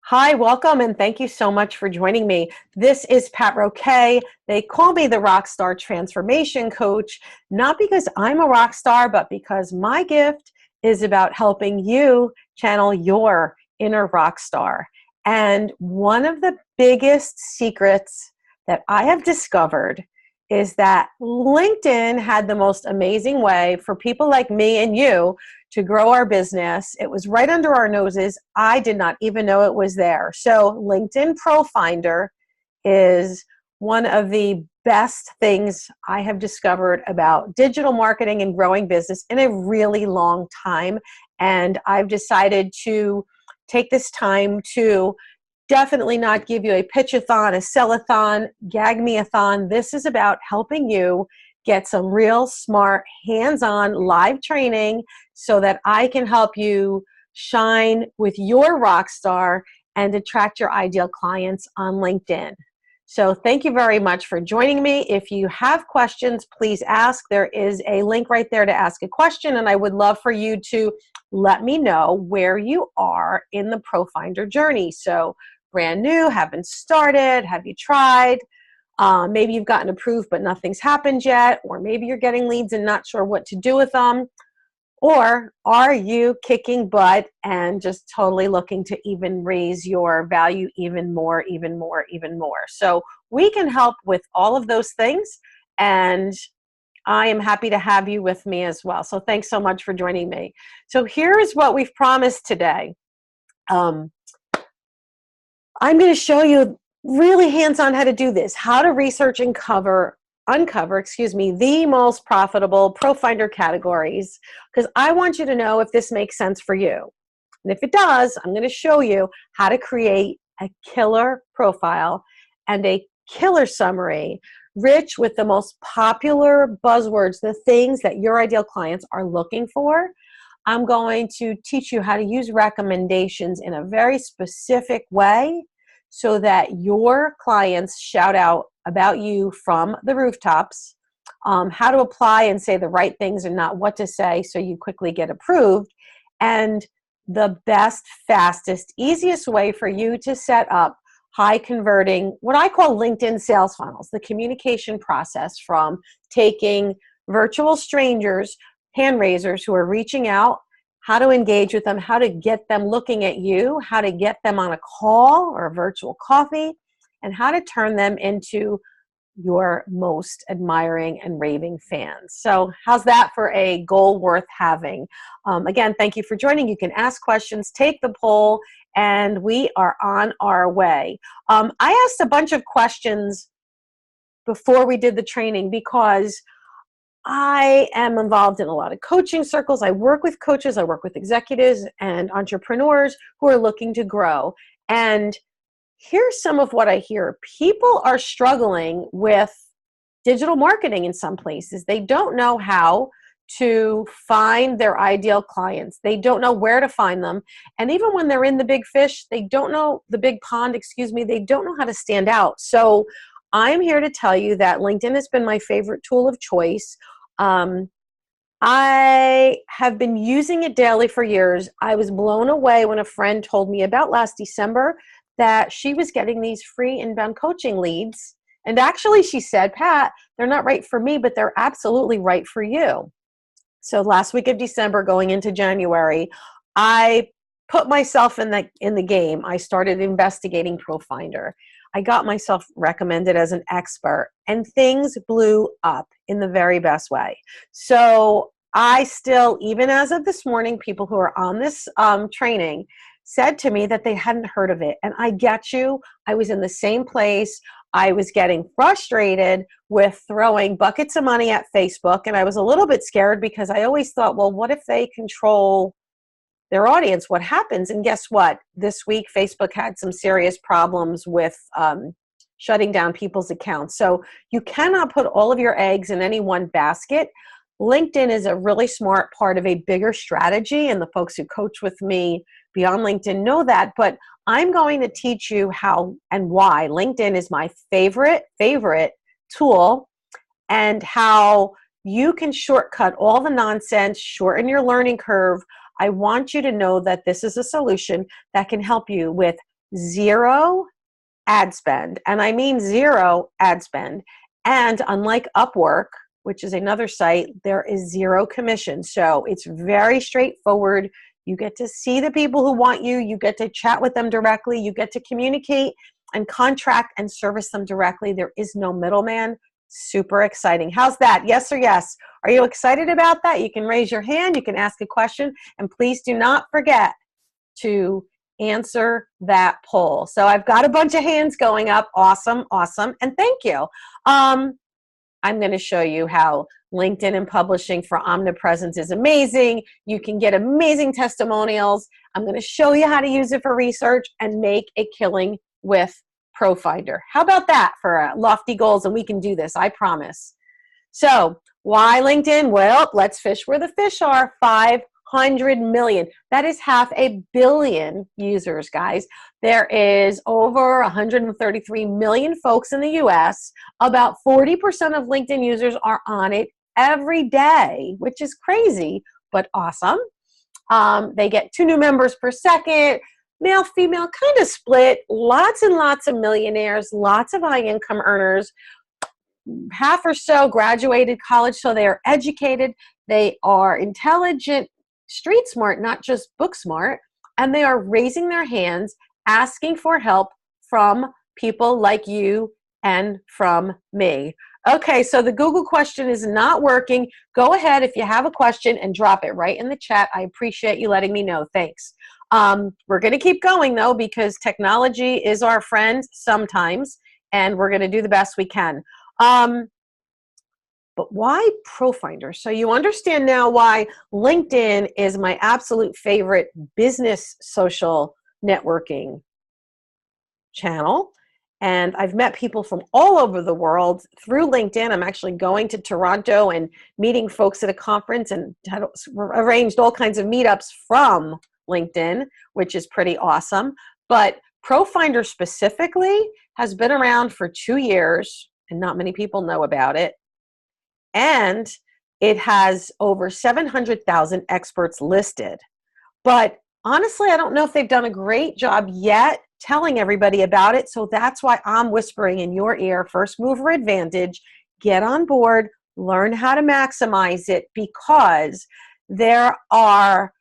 Hi, welcome, and thank you so much for joining me. This is Pat Roquet. They call me the Rockstar Transformation Coach, not because I'm a rock star, but because my gift is about helping you channel your inner rock star. And one of the biggest secrets that I have discovered is that LinkedIn had the most amazing way for people like me and you to grow our business. It was right under our noses. I did not even know it was there. So LinkedIn ProFinder is one of the best things I have discovered about digital marketing and growing business in a really long time. And I've decided to take this time to definitely not give you a pitch-a-thon, a sell-a-thon, gag-me-a-thon. This is about helping you get some real smart, hands-on live training so that I can help you shine with your rock star and attract your ideal clients on LinkedIn. So thank you very much for joining me. If you have questions, please ask. There is a link right there to ask a question, and I would love for you to let me know where you are in the ProFinder journey. So brand new, haven't started, have you tried? Maybe you've gotten approved but nothing's happened yet, or maybe you're getting leads and not sure what to do with them. Or are you kicking butt and just totally looking to even raise your value even more, even more, even more? So we can help with all of those things, and I am happy to have you with me as well. So thanks so much for joining me. So here's what we've promised today. I'm going to show you really hands-on how to do this, how to research and uncover the most profitable ProFinder categories, because I want you to know if this makes sense for you. And if it does, I'm going to show you how to create a killer profile and a killer summary, rich with the most popular buzzwords, the things that your ideal clients are looking for. I'm going to teach you how to use recommendations in a very specific way so that your clients shout out about you from the rooftops, how to apply and say the right things and not what to say so you quickly get approved, and the best, fastest, easiest way for you to set up high converting, what I call LinkedIn sales funnels, the communication process from taking virtual strangers, hand raisers who are reaching out, how to engage with them, how to get them looking at you, how to get them on a call or a virtual coffee, and how to turn them into your most admiring and raving fans. So how's that for a goal worth having? Again, thank you for joining. You can ask questions, take the poll, and we are on our way. I asked a bunch of questions before we did the training because I am involved in a lot of coaching circles. I work with coaches, I work with executives and entrepreneurs who are looking to grow. And here's some of what I hear. People are struggling with digital marketing in some places. They don't know how to find their ideal clients. They don't know where to find them. And even when they're in the big fish, they don't know the big pond, they don't know how to stand out. So I'm here to tell you that LinkedIn has been my favorite tool of choice. I have been using it daily for years. I was blown away when a friend told me about last December that she was getting these free inbound coaching leads. And actually she said, Pat, they're not right for me, but they're absolutely right for you. So last week of December going into January, I put myself in the game. I started investigating ProFinder. I got myself recommended as an expert, and things blew up in the very best way. So I still, even as of this morning, people who are on this training said to me that they hadn't heard of it. And I get you. I was in the same place. I was getting frustrated with throwing buckets of money at Facebook, and I was a little bit scared because I always thought, well, what if they control their audience? What happens? And guess what? This week, Facebook had some serious problems with shutting down people's accounts. So you cannot put all of your eggs in any one basket. LinkedIn is a really smart part of a bigger strategy, and the folks who coach with me beyond LinkedIn know that, but I'm going to teach you how and why LinkedIn is my favorite tool, and how you can shortcut all the nonsense, shorten your learning curve. I want you to know that this is a solution that can help you with zero ad spend. And I mean zero ad spend. And unlike Upwork, which is another site, there is zero commission. So it's very straightforward. You get to see the people who want you. You get to chat with them directly. You get to communicate and contract and service them directly. There is no middleman. Super exciting. How's that? Yes or yes? Are you excited about that? You can raise your hand. You can ask a question. And please do not forget to answer that poll. So I've got a bunch of hands going up. Awesome, awesome. And thank you. I'm going to show you how LinkedIn and publishing for omnipresence is amazing. You can get amazing testimonials. I'm going to show you how to use it for research and make a killing with ProFinder. How about that for lofty goals? And we can do this, I promise. So why LinkedIn? Well, let's fish where the fish are. 500 million. That is 500 million users, guys. There is over 133 million folks in the US. About 40% of LinkedIn users are on it every day, which is crazy, but awesome. They get 2 new members per second. Male, female, kind of split. Lots and lots of millionaires, lots of high income earners. Half or so graduated college, so they are educated. They are intelligent, street smart, not just book smart, and they are raising their hands, asking for help from people like you and from me. Okay, so the Google question is not working. Go ahead if you have a question and drop it right in the chat. I appreciate you letting me know. Thanks. We're going to keep going, though, because technology is our friend sometimes, and we're going to do the best we can. But why ProFinder? So you understand now why LinkedIn is my absolute favorite business social networking channel. And I've met people from all over the world through LinkedIn. I'm actually going to Toronto and meeting folks at a conference and had arranged all kinds of meetups from LinkedIn, which is pretty awesome. But ProFinder specifically has been around for 2 years, and not many people know about it. And it has over 700,000 experts listed. But honestly, I don't know if they've done a great job yet telling everybody about it. So that's why I'm whispering in your ear, first mover advantage, get on board, learn how to maximize it, because there are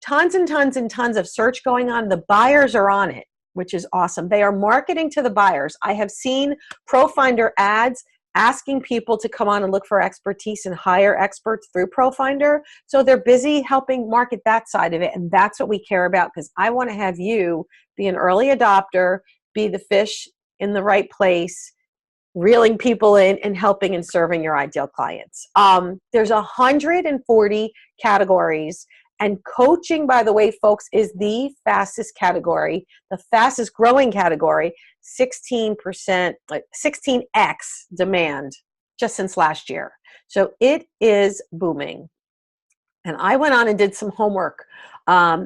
tons and tons and tons of search going on. The buyers are on it, which is awesome. They are marketing to the buyers. I have seen ProFinder ads asking people to come on and look for expertise and hire experts through ProFinder. So they're busy helping market that side of it. And that's what we care about, because I want to have you be an early adopter, be the fish in the right place, reeling people in and helping and serving your ideal clients. There's 140 categories. And coaching, by the way, folks, is the fastest category, the fastest growing category, 16%, 16x demand just since last year. So it is booming. And I went on and did some homework.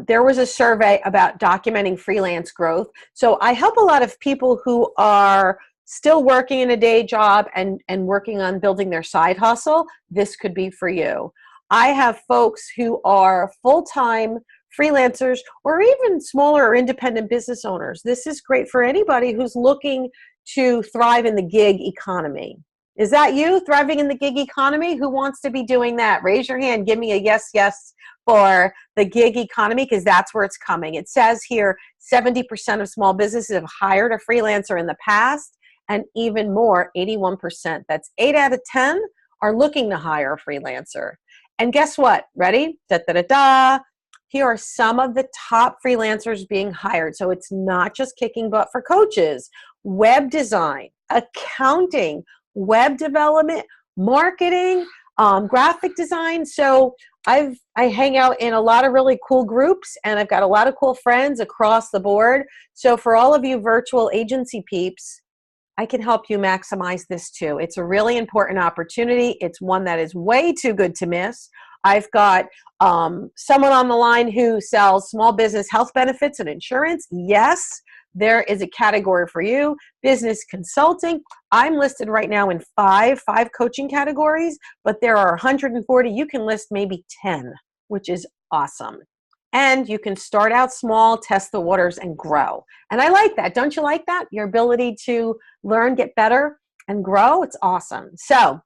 There was a survey about documenting freelance growth. So I help a lot of people who are still working in a day job and working on building their side hustle. This could be for you. I have folks who are full-time freelancers or even smaller or independent business owners. This is great for anybody who's looking to thrive in the gig economy. Is that you, thriving in the gig economy? Who wants to be doing that? Raise your hand. Give me a yes, yes for the gig economy, because that's where it's coming. It says here 70% of small businesses have hired a freelancer in the past, and even more, 81%. That's 8 out of 10 are looking to hire a freelancer. And guess what? Ready? Da, da, da, da. Here are some of the top freelancers being hired. So it's not just kicking butt for coaches. Web design, accounting, web development, marketing, graphic design. So I hang out in a lot of really cool groups, and I've got a lot of cool friends across the board. So for all of you virtual agency peeps, I can help you maximize this too. It's a really important opportunity. It's one that is way too good to miss. I've got someone on the line who sells small business health benefits and insurance. Yes, there is a category for you. Business consulting. I'm listed right now in five coaching categories, but there are 140. You can list maybe 10, which is awesome. And you can start out small, test the waters, and grow. And I like that. Don't you like that? Your ability to learn, get better, and grow. It's awesome. So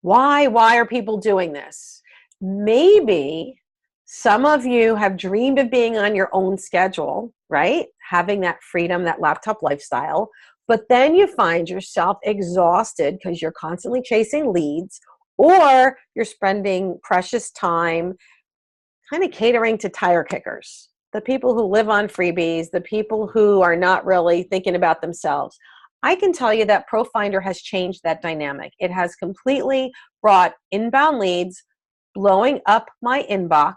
why are people doing this? Maybe some of you have dreamed of being on your own schedule, right? Having that freedom, that laptop lifestyle. But then you find yourself exhausted because you're constantly chasing leads, or you're spending precious time kind of catering to tire kickers, the people who live on freebies, the people who are not really thinking about themselves. I can tell you that ProFinder has changed that dynamic. It has completely brought inbound leads, blowing up my inbox,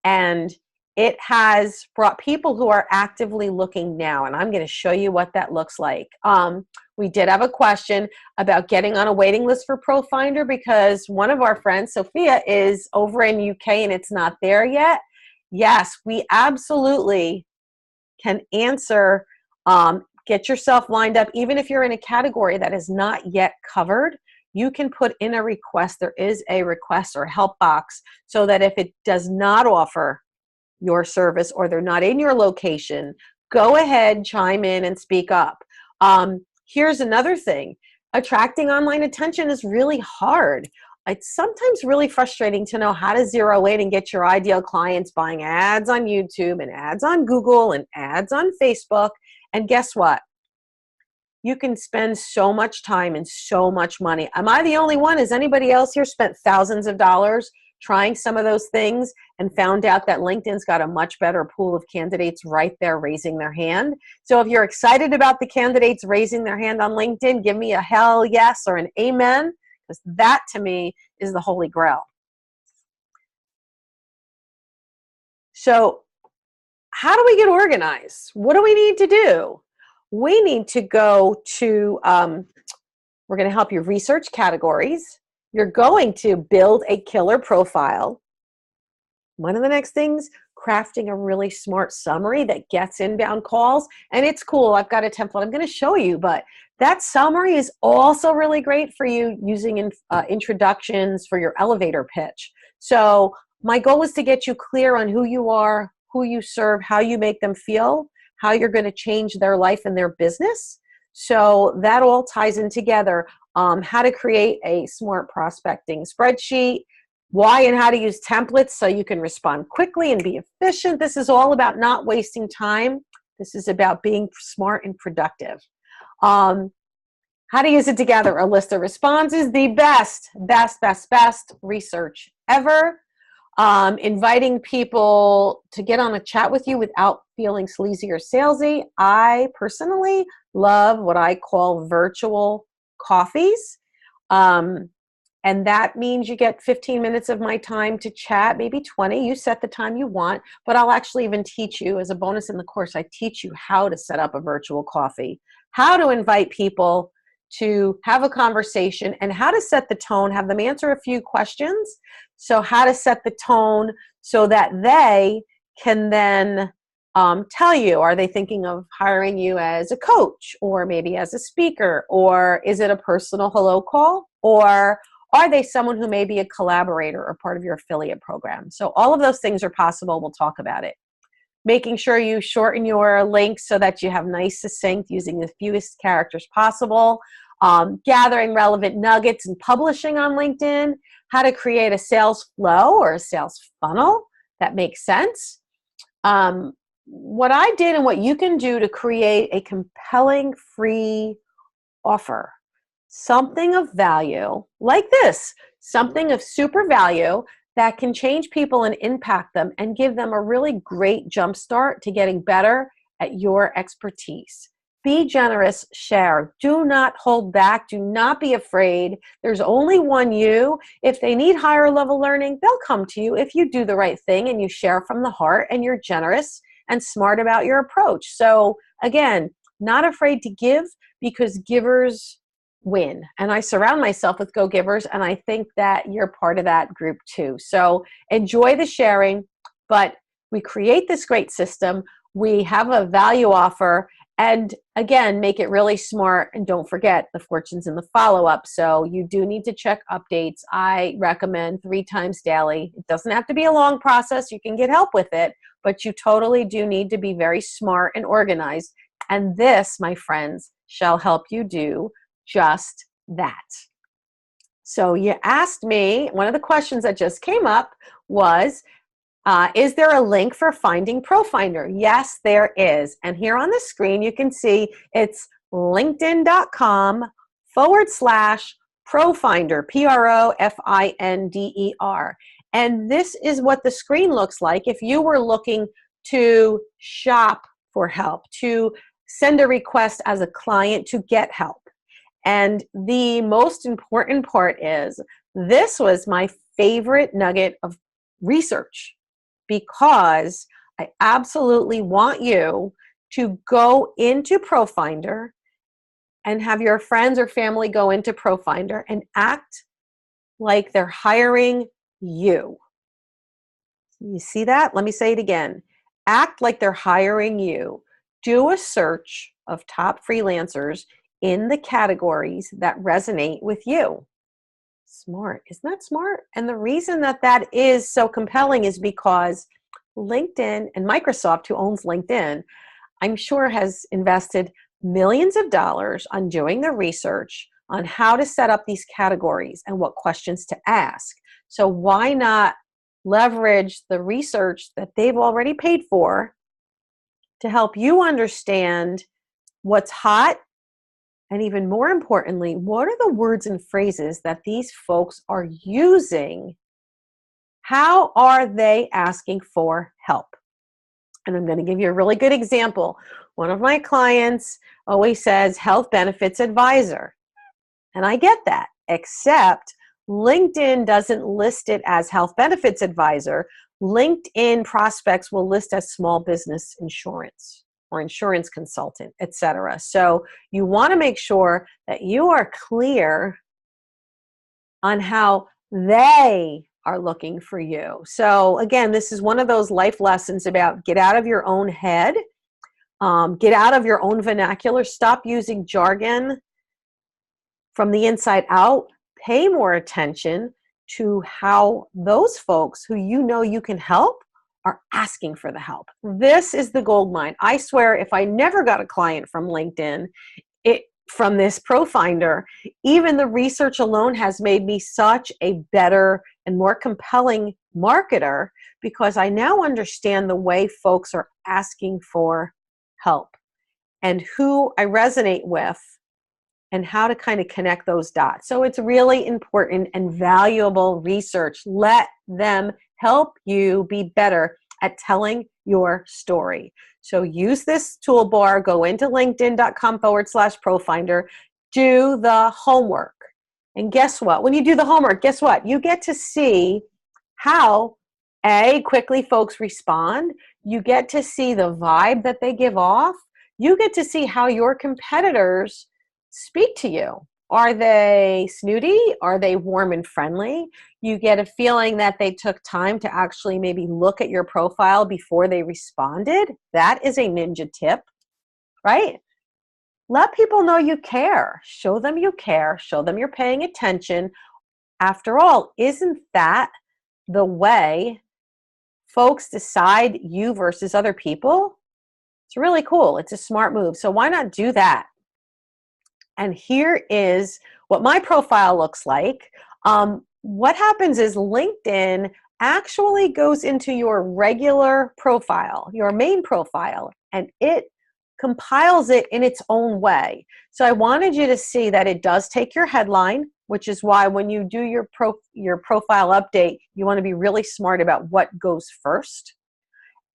and it has brought people who are actively looking now. And I'm going to show you what that looks like. We did have a question about getting on a waiting list for ProFinder because one of our friends, Sophia, is over in UK and it's not there yet. Yes, we absolutely can answer, get yourself lined up. Even if you're in a category that is not yet covered, you can put in a request. There is a request or help box so that if it does not offer your service or they're not in your location, go ahead, chime in and speak up. Here's another thing. Attracting online attention is really hard. It's sometimes really frustrating to know how to zero in and get your ideal clients buying ads on YouTube and ads on Google and ads on Facebook. And guess what? You can spend so much time and so much money. Am I the only one? Has anybody else here spent thousands of dollars trying some of those things and found out that LinkedIn's got a much better pool of candidates right there raising their hand? So if you're excited about the candidates raising their hand on LinkedIn, give me a hell yes or an amen, because that to me is the holy grail. So how do we get organized? What do we need to do? We need to go to, we're going to help you research categories. You're going to build a killer profile. One of the next things, crafting a really smart summary that gets inbound calls. And it's cool. I've got a template I'm going to show you, but that summary is also really great for you using introductions for your elevator pitch. So my goal is to get you clear on who you are, who you serve, how you make them feel, how you're going to change their life and their business. So that all ties in together. How to create a smart prospecting spreadsheet, why and how to use templates so you can respond quickly and be efficient. This is all about not wasting time. This is about being smart and productive. How to use it together. A list of responses, the best research ever. Inviting people to get on a chat with you without feeling sleazy or salesy. I personally love what I call virtual coffees. And that means you get 15 minutes of my time to chat, maybe 20. You set the time you want, but I'll actually even teach you as a bonus in the course. I teach you how to set up a virtual coffee, how to invite people to have a conversation, and how to set the tone, have them answer a few questions. So how to set the tone so that they can then tell you, are they thinking of hiring you as a coach or maybe as a speaker, or is it a personal hello call, or are they someone who may be a collaborator or part of your affiliate program? So all of those things are possible. We'll talk about it. Making sure you shorten your links so that you have nice, succinct, using the fewest characters possible. Gathering relevant nuggets and publishing on LinkedIn. How to create a sales flow or a sales funnel that makes sense. What I did and what you can do to create a compelling free offer. Something of value like this. Something of super value that can change people and impact them and give them a really great jump start to getting better at your expertise. Be generous, share. Do not hold back. Do not be afraid. There's only one you. If they need higher level learning, they'll come to you if you do the right thing and you share from the heart and you're generous and smart about your approach. So again, not afraid to give, because givers win. And I surround myself with go-givers, and I think that you're part of that group too. So enjoy the sharing, but we create this great system. We have a value offer, And again, make it really smart, and don't forget the fortune's in the follow-up. So you do need to check updates. I recommend 3 times daily. It doesn't have to be a long process. You can get help with it, but you totally do need to be very smart and organized. And this, my friends, shall help you do just that. So you asked me, one of the questions that just came up was, is there a link for finding ProFinder? Yes, there is. And here on the screen, you can see it's linkedin.com/ProFinder, ProFinder. And this is what the screen looks like if you were looking to shop for help, to send a request as a client to get help. And the most important part is, this was my favorite nugget of research, because I absolutely want you to go into ProFinder and have your friends or family go into ProFinder and act like they're hiring you. You see that? Let me say it again. Act like they're hiring you. Do a search of top freelancers in the categories that resonate with you. Smart. Isn't that smart? And the reason that that is so compelling is because LinkedIn and Microsoft, who owns LinkedIn, I'm sure has invested millions of dollars on doing the research on how to set up these categories and what questions to ask. So why not leverage the research that they've already paid for to help you understand what's hot? And even more importantly, what are the words and phrases that these folks are using? How are they asking for help? And I'm going to give you a really good example. One of my clients always says health benefits advisor. And I get that, except LinkedIn doesn't list it as health benefits advisor. LinkedIn prospects will list as small business insurance or insurance consultant, etc. So you want to make sure that you are clear on how they are looking for you. So again, this is one of those life lessons about get out of your own head, get out of your own vernacular, stop using jargon from the inside out, pay more attention to how those folks who you know you can help are asking for the help. This is the gold mine. I swear, if I never got a client from LinkedIn, from this ProFinder, even the research alone has made me such a better and more compelling marketer, because I now understand the way folks are asking for help and who I resonate with and how to kind of connect those dots. So it's really important and valuable research. Let them help you be better at telling your story. So use this toolbar, go into linkedin.com/ProFinder, do the homework. And guess what? When you do the homework, guess what? You get to see how, quickly folks respond. You get to see the vibe that they give off. You get to see how your competitors speak to you. Are they snooty? Are they warm and friendly? You get a feeling that they took time to actually maybe look at your profile before they responded. That is a ninja tip, right? Let people know you care. Show them you care. Show them you're paying attention. After all, isn't that the way folks decide you versus other people? It's really cool. It's a smart move. So why not do that? And here is what my profile looks like. What happens is LinkedIn actually goes into your regular profile, your main profile, and it compiles it in its own way. So I wanted you to see that it does take your headline, which is why when you do your profile update, you want to be really smart about what goes first.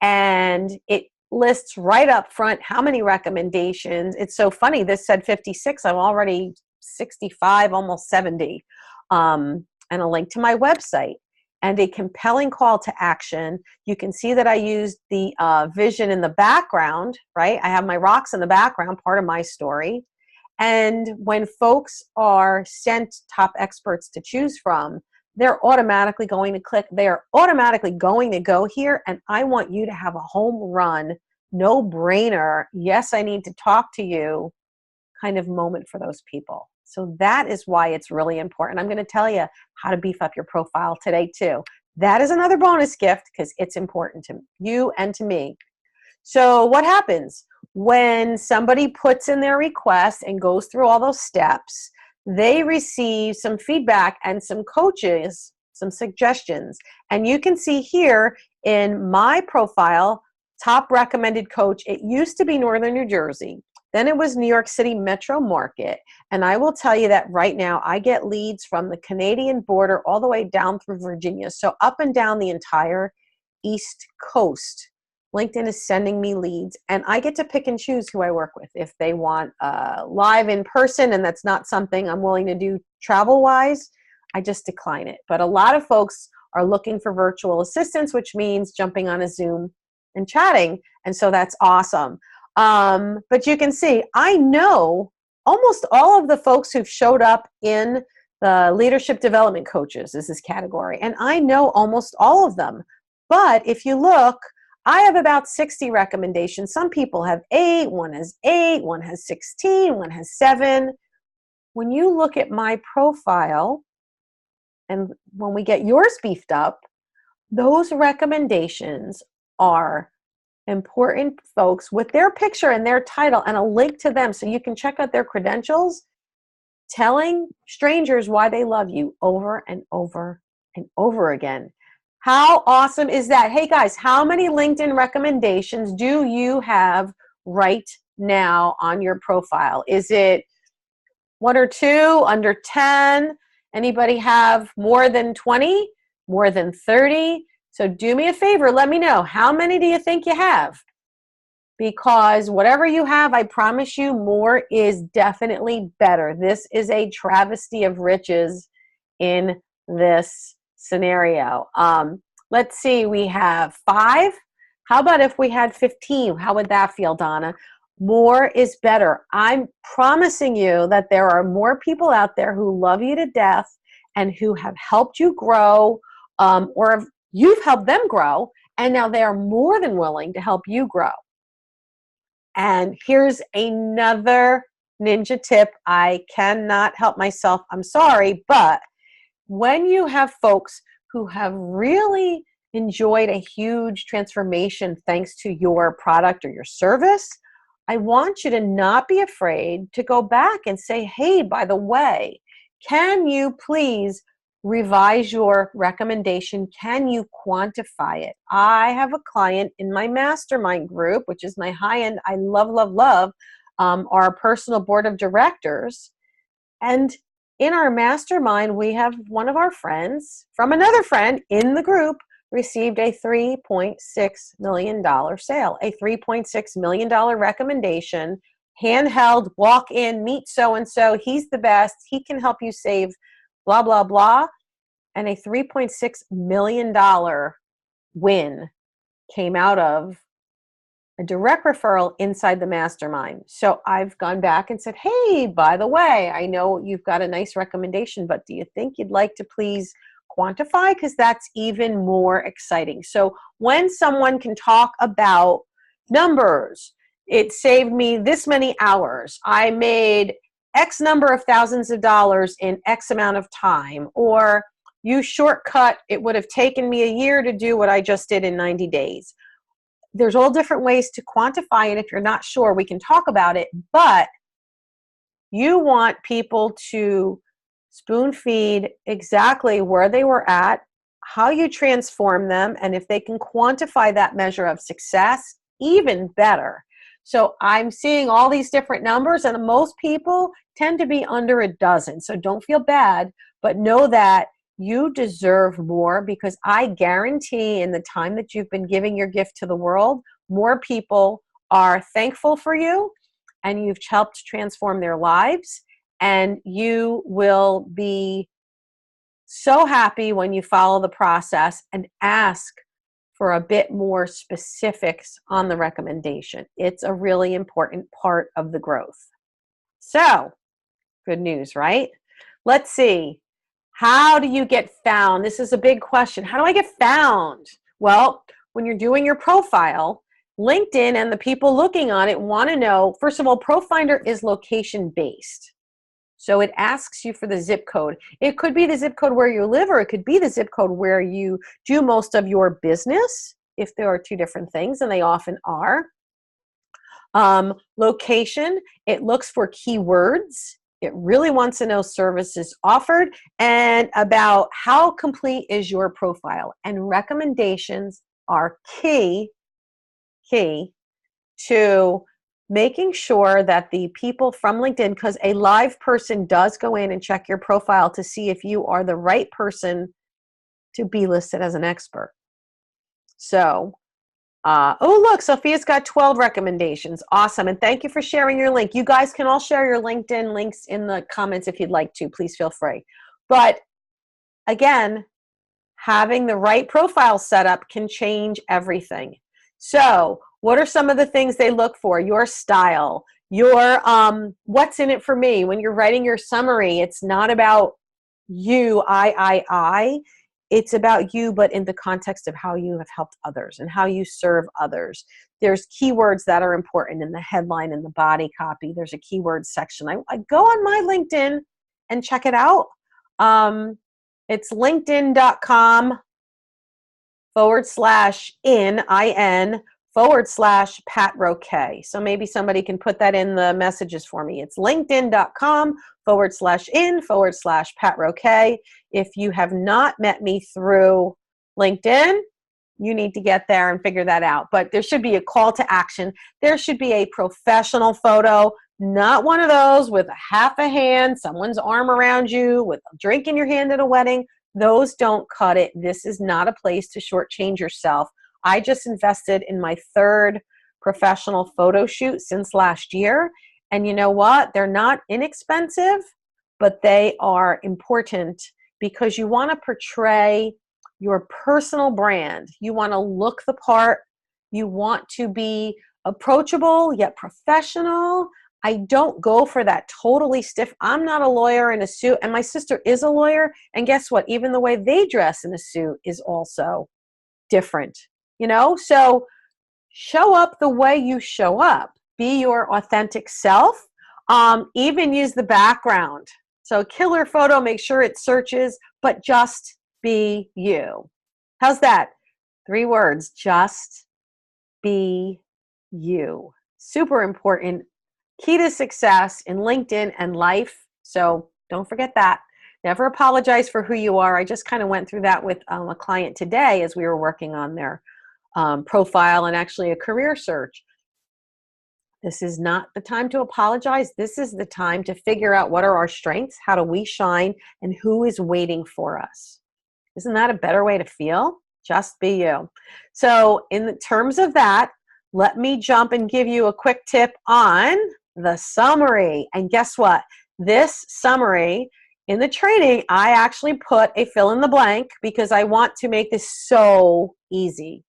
And it lists right up front how many recommendations. It's so funny. This said 56. I'm already 65, almost 70. And a link to my website and a compelling call to action. You can see that I used the vision in the background, right? I have my rocks in the background, part of my story. And when folks are sent top experts to choose from, they're automatically going to click. They're automatically going to go here. And I want you to have a home run no brainer, yes, I need to talk to you kind of moment for those people. So that is why it's really important. I'm going to tell you how to beef up your profile today too. That is another bonus gift because it's important to you and to me. So what happens when somebody puts in their request and goes through all those steps? They receive some feedback and some coaches, some suggestions. And you can see here in my profile, top recommended coach, it used to be Northern New Jersey. Then it was New York City metro market. And I will tell you that right now I get leads from the Canadian border all the way down through Virginia. So up and down the entire East Coast. LinkedIn is sending me leads, and I get to pick and choose who I work with. If they want live in person and that's not something I'm willing to do travel-wise, I just decline it. But a lot of folks are looking for virtual assistants, which means jumping on a Zoom and chatting, and so that's awesome. But you can see, I know almost all of the folks who've showed up in the leadership development coaches is this category, and I know almost all of them. But if you look, I have about 60 recommendations. Some people have 8, one has 8, one has 16, one has 7. When you look at my profile, and when we get yours beefed up, those recommendations are important folks with their picture and their title and a link to them so you can check out their credentials, telling strangers why they love you over and over and over again. How awesome is that? Hey guys, how many LinkedIn recommendations do you have right now on your profile? Is it 1 or 2, under 10? Anybody have more than 20, more than 30? So do me a favor, let me know. How many do you think you have? Because whatever you have, I promise you, more is definitely better. This is a travesty of riches in this scenario. Let's see, we have 5. How about if we had 15? How would that feel, Donna? More is better. I'm promising you that there are more people out there who love you to death and who have helped you grow, or you've helped them grow, and now they are more than willing to help you grow. And here's another ninja tip. I cannot help myself. I'm sorry, but when you have folks who have really enjoyed a huge transformation thanks to your product or your service, I want you to not be afraid to go back and say, hey, by the way, can you please revise your recommendation? Can you quantify it? I have a client in my mastermind group, which is my high-end, I love, love, love, our personal board of directors. And in our mastermind, we have one of our friends from another friend in the group received a $3.6 million sale, a $3.6 million recommendation, handheld, walk in, meet so-and-so, he's the best, he can help you save blah, blah, blah. And a $3.6 million win came out of a direct referral inside the mastermind. So I've gone back and said, hey, by the way, I know you've got a nice recommendation, but do you think you'd like to please quantify? Because that's even more exciting. So when someone can talk about numbers, it saved me this many hours, I made X number of thousands of dollars in X amount of time, or you shortcut, it would have taken me a year to do what I just did in 90 days. There's all different ways to quantify it. If you're not sure, we can talk about it, but you want people to spoon feed exactly where they were at, how you transform them, and if they can quantify that measure of success, even better. So I'm seeing all these different numbers, and most people tend to be under a dozen. So don't feel bad, but know that you deserve more, because I guarantee in the time that you've been giving your gift to the world, more people are thankful for you and you've helped transform their lives, and you will be so happy when you follow the process and ask for a bit more specifics on the recommendation. It's a really important part of the growth. So, good news, right? Let's see. How do you get found? This is a big question. How do I get found? Well, when you're doing your profile LinkedIn and the people looking on it want to know, first of all, ProFinder is location based. So it asks you for the zip code. It could be the zip code where you live, or it could be the zip code where you do most of your business, if there are two different things, and they often are. Location, it looks for keywords. It really wants to know services offered and about how complete is your profile. And recommendations are key to making sure that the people from LinkedIn, because a live person does go in and check your profile to see if you are the right person to be listed as an expert. So, oh, look, Sophia's got 12 recommendations. Awesome. And thank you for sharing your link. You guys can all share your LinkedIn links in the comments if you'd like to. Please feel free. But again, having the right profile set up can change everything. So, what are some of the things they look for? Your style, your what's in it for me. When you're writing your summary, it's not about you, I. It's about you, but in the context of how you have helped others and how you serve others. There's keywords that are important in the headline and the body copy. There's a keyword section. I go on my LinkedIn and check it out. It's linkedin.com/in/Pat Roque. So maybe somebody can put that in the messages for me. It's linkedin.com/in/Pat Roque. If you have not met me through LinkedIn, you need to get there and figure that out. But there should be a call to action. There should be a professional photo, not one of those with half a hand, someone's arm around you, with a drink in your hand at a wedding. Those don't cut it. This is not a place to shortchange yourself. I just invested in my third professional photo shoot since last year. And you know what? They're not inexpensive, but they are important because you want to portray your personal brand. You want to look the part. You want to be approachable yet professional. I don't go for that totally stiff. I'm not a lawyer in a suit, and my sister is a lawyer. And guess what? Even the way they dress in a suit is also different, you know? So show up the way you show up. Be your authentic self. Even use the background. So killer photo, make sure it searches, but just be you. How's that? 3 words, just be you. Super important. Key to success in LinkedIn and life. So don't forget that. Never apologize for who you are. I just kind of went through that with a client today as we were working on their profile and actually a career search. This is not the time to apologize. This is the time to figure out what are our strengths, how do we shine, and who is waiting for us. Isn't that a better way to feel? Just be you. So in the terms of that, let me jump and give you a quick tip on the summary. And guess what? This summary in the training, I actually put a fill in the blank because I want to make this so easy.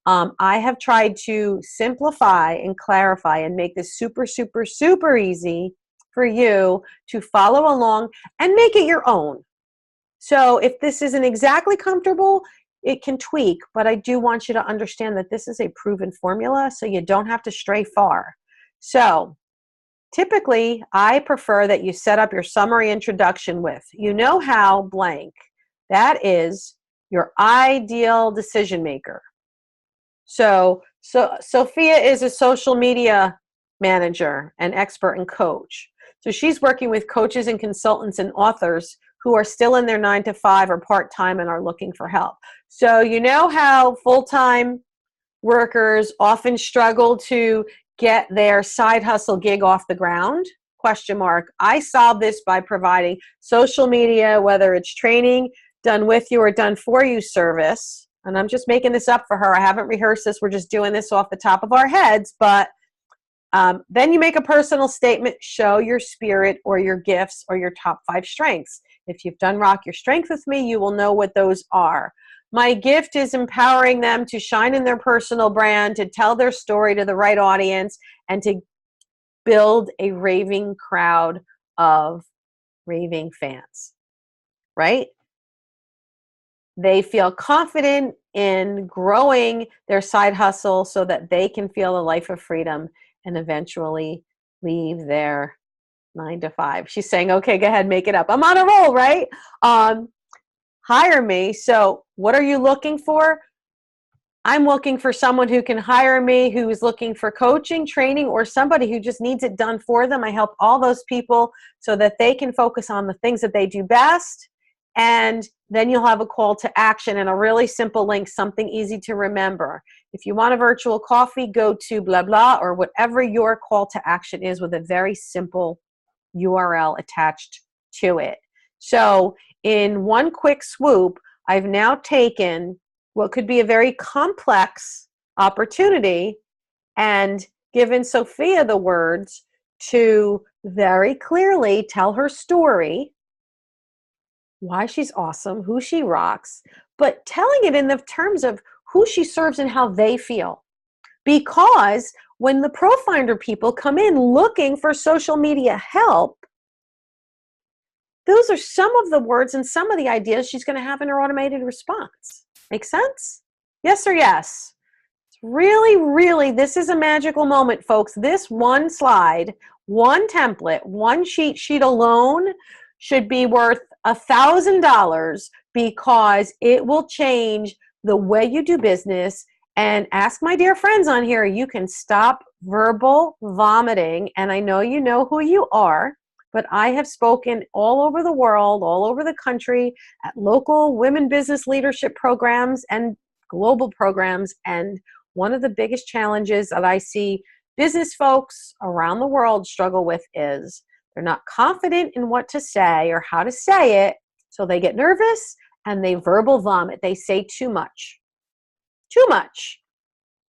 I have tried to simplify and clarify and make this super, super, super easy for you to follow along and make it your own. So if this isn't exactly comfortable, it can tweak, but I do want you to understand that this is a proven formula, so you don't have to stray far. So typically, I prefer that you set up your summary introduction with, you know how blank. That is your ideal decision maker. So Sophia is a social media manager and expert and coach. So she's working with coaches and consultants and authors who are still in their 9-to-5 or part-time and are looking for help. So you know how full-time workers often struggle to get their side hustle gig off the ground? Question mark. I solve this by providing social media, whether it's training, done with you or done for you service. And I'm just making this up for her. I haven't rehearsed this. We're just doing this off the top of our heads. But then you make a personal statement, show your spirit or your gifts or your top 5 strengths. If you've done Rock Your Strength with me, you will know what those are. My gift is empowering them to shine in their personal brand, to tell their story to the right audience, and to build a raving crowd of raving fans, right? They feel confident in growing their side hustle so that they can feel a life of freedom and eventually leave their 9 to 5. She's saying, okay, go ahead, make it up. I'm on a roll, right? Hire me. So what are you looking for? I'm looking for someone who can hire me, who is looking for coaching, training, or somebody who just needs it done for them. I help all those people so that they can focus on the things that they do best. And then you'll have a call to action and a really simple link, something easy to remember. If you want a virtual coffee, go to blah, blah, or whatever your call to action is with a very simple URL attached to it. So in one quick swoop, I've now taken what could be a very complex opportunity and given Sophia the words to very clearly tell her story, why she's awesome, who she rocks, but telling it in the terms of who she serves and how they feel. Because when the ProFinder people come in looking for social media help, those are some of the words and some of the ideas she's going to have in her automated response. Make sense? Yes or yes? Really, really, this is a magical moment, folks. This one slide, one template, one cheat sheet alone should be worth $1,000 because it will change the way you do business. And ask my dear friends on here, you can stop verbal vomiting. And I know you know who you are, but I have spoken all over the world, all over the country, at local women business leadership programs and global programs. And one of the biggest challenges that I see business folks around the world struggle with is they're not confident in what to say or how to say it. So they get nervous and they verbal vomit. They say too much. Too much.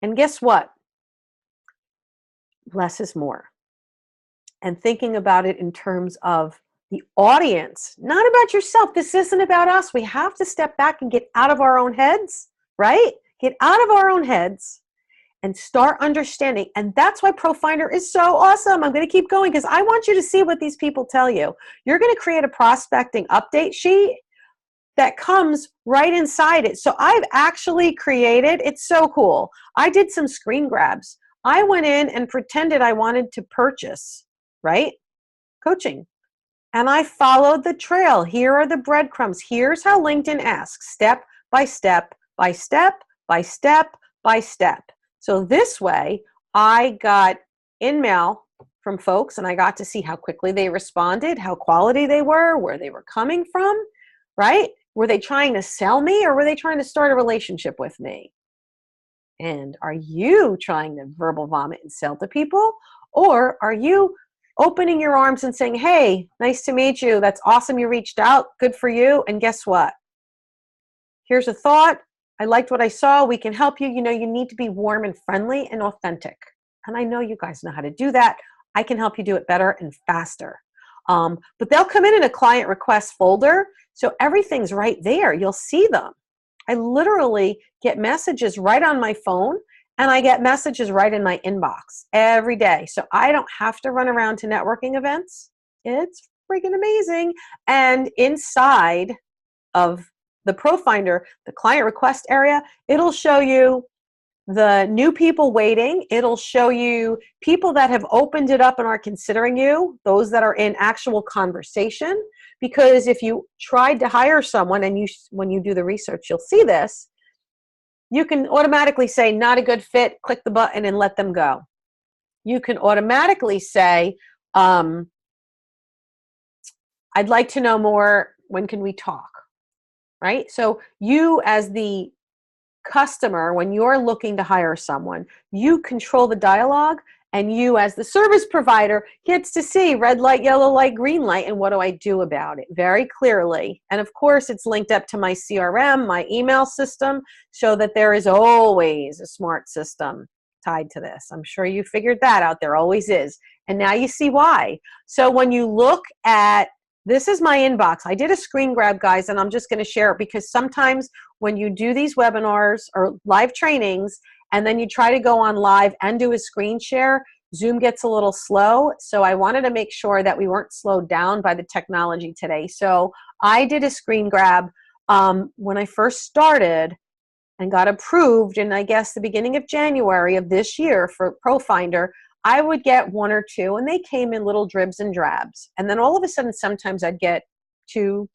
And guess what? Less is more. And thinking about it in terms of the audience, not about yourself. This isn't about us. We have to step back and get out of our own heads, right? Get out of our own heads and start understanding. And that's why ProFinder is so awesome. I'm going to keep going because I want you to see what these people tell you. You're going to create a prospecting update sheet that comes right inside it. So I've actually created, it's so cool. I did some screen grabs. I went in and pretended I wanted to purchase, right? Coaching. And I followed the trail. Here are the breadcrumbs. Here's how LinkedIn asks, step by step, by step, by step, by step. So this way, I got in-mail from folks and I got to see how quickly they responded, how quality they were, where they were coming from, right? Were they trying to sell me or were they trying to start a relationship with me? And are you trying to verbal vomit and sell to people? Or are you opening your arms and saying, hey, nice to meet you. That's awesome you reached out. Good for you. And guess what? Here's a thought. I liked what I saw. We can help you. You know, you need to be warm and friendly and authentic. And I know you guys know how to do that. I can help you do it better and faster. But they'll come in a client request folder. So everything's right there. You'll see them. I literally get messages right on my phone and I get messages right in my inbox every day. So I don't have to run around to networking events. It's freaking amazing. And inside of the ProFinder, the client request area, it'll show you the new people waiting. It'll show you people that have opened it up and are considering you, those that are in actual conversation. Because if you tried to hire someone and when you do the research, you'll see this, you can automatically say, not a good fit, click the button and let them go. You can automatically say, I'd like to know more, when can we talk, right? So you as the customer, when you're looking to hire someone, you control the dialogue, and you as the service provider gets to see red light, yellow light, green light, and what do I do about it very clearly. And of course, it's linked up to my CRM, my email system, so that there is always a smart system tied to this. I'm sure you figured that out. There always is. And now you see why. So when you look at, this is my inbox. I did a screen grab, guys, and I'm just going to share it because sometimes when you do these webinars or live trainings, and then you try to go on live and do a screen share, Zoom gets a little slow. So I wanted to make sure that we weren't slowed down by the technology today. So I did a screen grab when I first started. and got approved in, I guess, the beginning of January of this year for ProFinder, I would get one or two, and they came in little dribs and drabs. And then all of a sudden, sometimes I'd get 2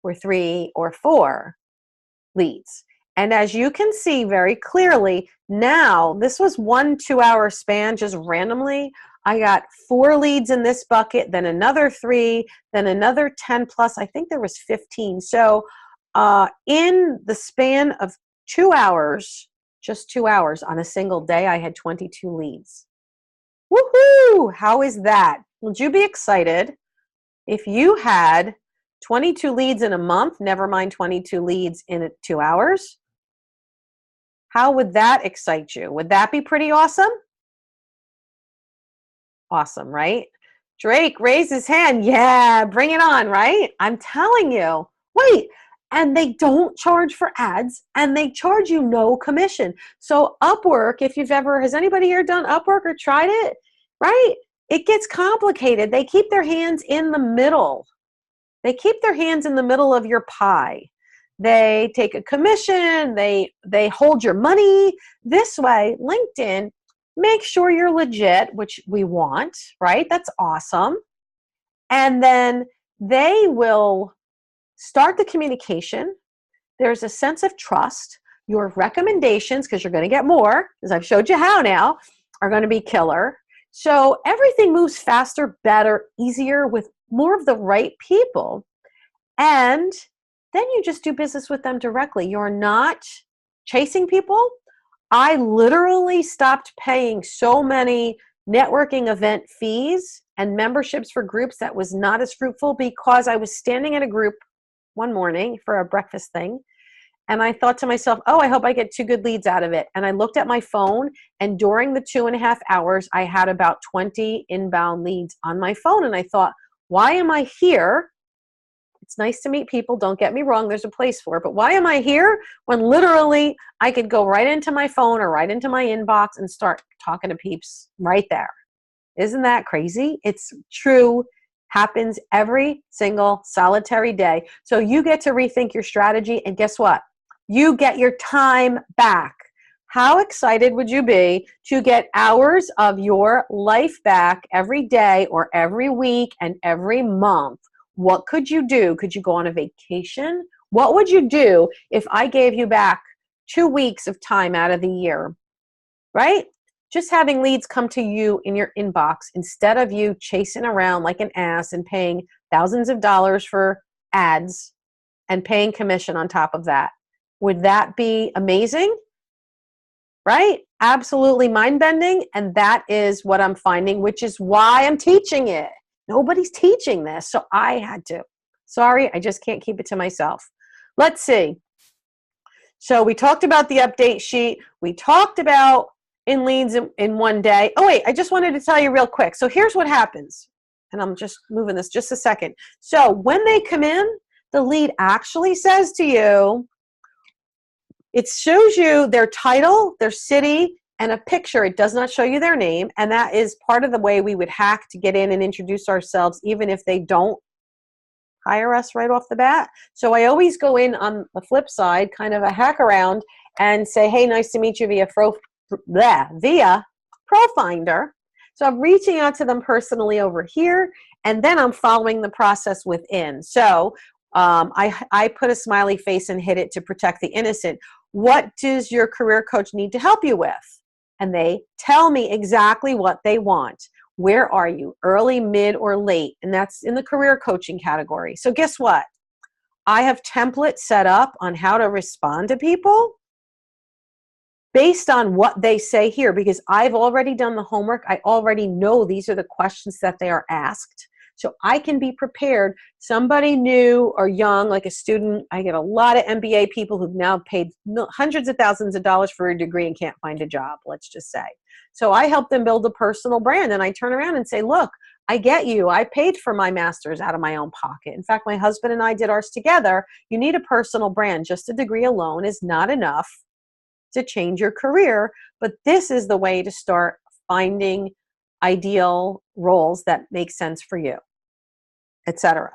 or 3 or 4 leads. And as you can see very clearly, now this was 1 2-hour span, just randomly. I got 4 leads in this bucket, then another 3, then another 10 plus. I think there was 15. So in the span of 2 hours, just 2 hours on a single day, I had 22 leads. Woohoo! How is that? Would you be excited if you had 22 leads in a month, never mind 22 leads in 2 hours? How would that excite you? Would that be pretty awesome? Awesome, right? Drake raised his hand. Yeah, bring it on, right? I'm telling you. Wait, and they don't charge for ads, and they charge you no commission. So Upwork, if you've ever, has anybody here done Upwork or tried it? Right? It gets complicated. They keep their hands in the middle. They keep their hands in the middle of your pie. They take a commission. They hold your money. This way, LinkedIn, make sure you're legit, which we want, right? That's awesome. And then they will start the communication. There's a sense of trust. Your recommendations, because you're going to get more, as I've showed you how now, are going to be killer. So everything moves faster, better, easier with more of the right people. And then you just do business with them directly. You're not chasing people. I literally stopped paying so many networking event fees and memberships for groups that was not as fruitful, because I was standing in a group one morning for a breakfast thing, and I thought to myself, oh, I hope I get 2 good leads out of it. And I looked at my phone, and during the 2.5 hours, I had about 20 inbound leads on my phone. And I thought, why am I here? It's nice to meet people. Don't get me wrong. There's a place for it. But why am I here when literally I could go right into my phone or right into my inbox and start talking to peeps right there? Isn't that crazy? It's true. Happens every single solitary day. So you get to rethink your strategy, and guess what? You get your time back. How excited would you be to get hours of your life back every day or every week and every month? What could you do? Could you go on a vacation? What would you do if I gave you back 2 weeks of time out of the year, right? Just having leads come to you in your inbox instead of you chasing around like an ass and paying thousands of dollars for ads and paying commission on top of that. Would that be amazing? Right? Absolutely mind-bending. And that is what I'm finding, which is why I'm teaching it. Nobody's teaching this, so I had to. Sorry, I just can't keep it to myself. Let's see. So we talked about the update sheet. We talked about in leads in one day. Oh, wait, I just wanted to tell you real quick. So here's what happens. And I'm just moving this just a second. So when they come in, the lead actually says to you, it shows you their title, their city, and a picture. It does not show you their name. And that is part of the way we would hack to get in and introduce ourselves, even if they don't hire us right off the bat. So I always go in on the flip side, kind of a hack around, and say, hey, nice to meet you via ProFinder. So I'm reaching out to them personally over here, and then I'm following the process within. So I put a smiley face and hit it to protect the innocent. What does your career coach need to help you with? And they tell me exactly what they want. Where are you? Early, mid, or late? And that's in the career coaching category. So guess what? I have templates set up on how to respond to people based on what they say here, because I've already done the homework. I already know these are the questions that they are asked. So I can be prepared. Somebody new or young, like a student, I get a lot of MBA people who've now paid hundreds of thousands of dollars for a degree and can't find a job, let's just say. So I help them build a personal brand, and I turn around and say, look, I get you. I paid for my master's out of my own pocket. In fact, my husband and I did ours together. You need a personal brand. Just a degree alone is not enough to change your career, but this is the way to start finding ideal roles that make sense for you, etc.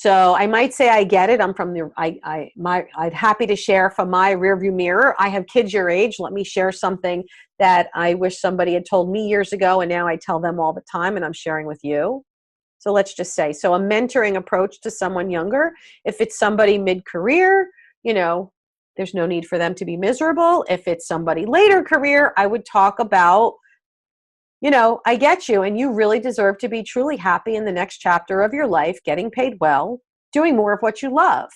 So I might say I get it. I'm from the I'm happy to share from my rearview mirror. I have kids your age. Let me share something that I wish somebody had told me years ago, and now I tell them all the time, and I'm sharing with you. So let's just say, so a mentoring approach to someone younger, if it's somebody mid-career, there's no need for them to be miserable. If it's somebody later career, I would talk about, I get you, and you really deserve to be truly happy in the next chapter of your life, getting paid well, doing more of what you love.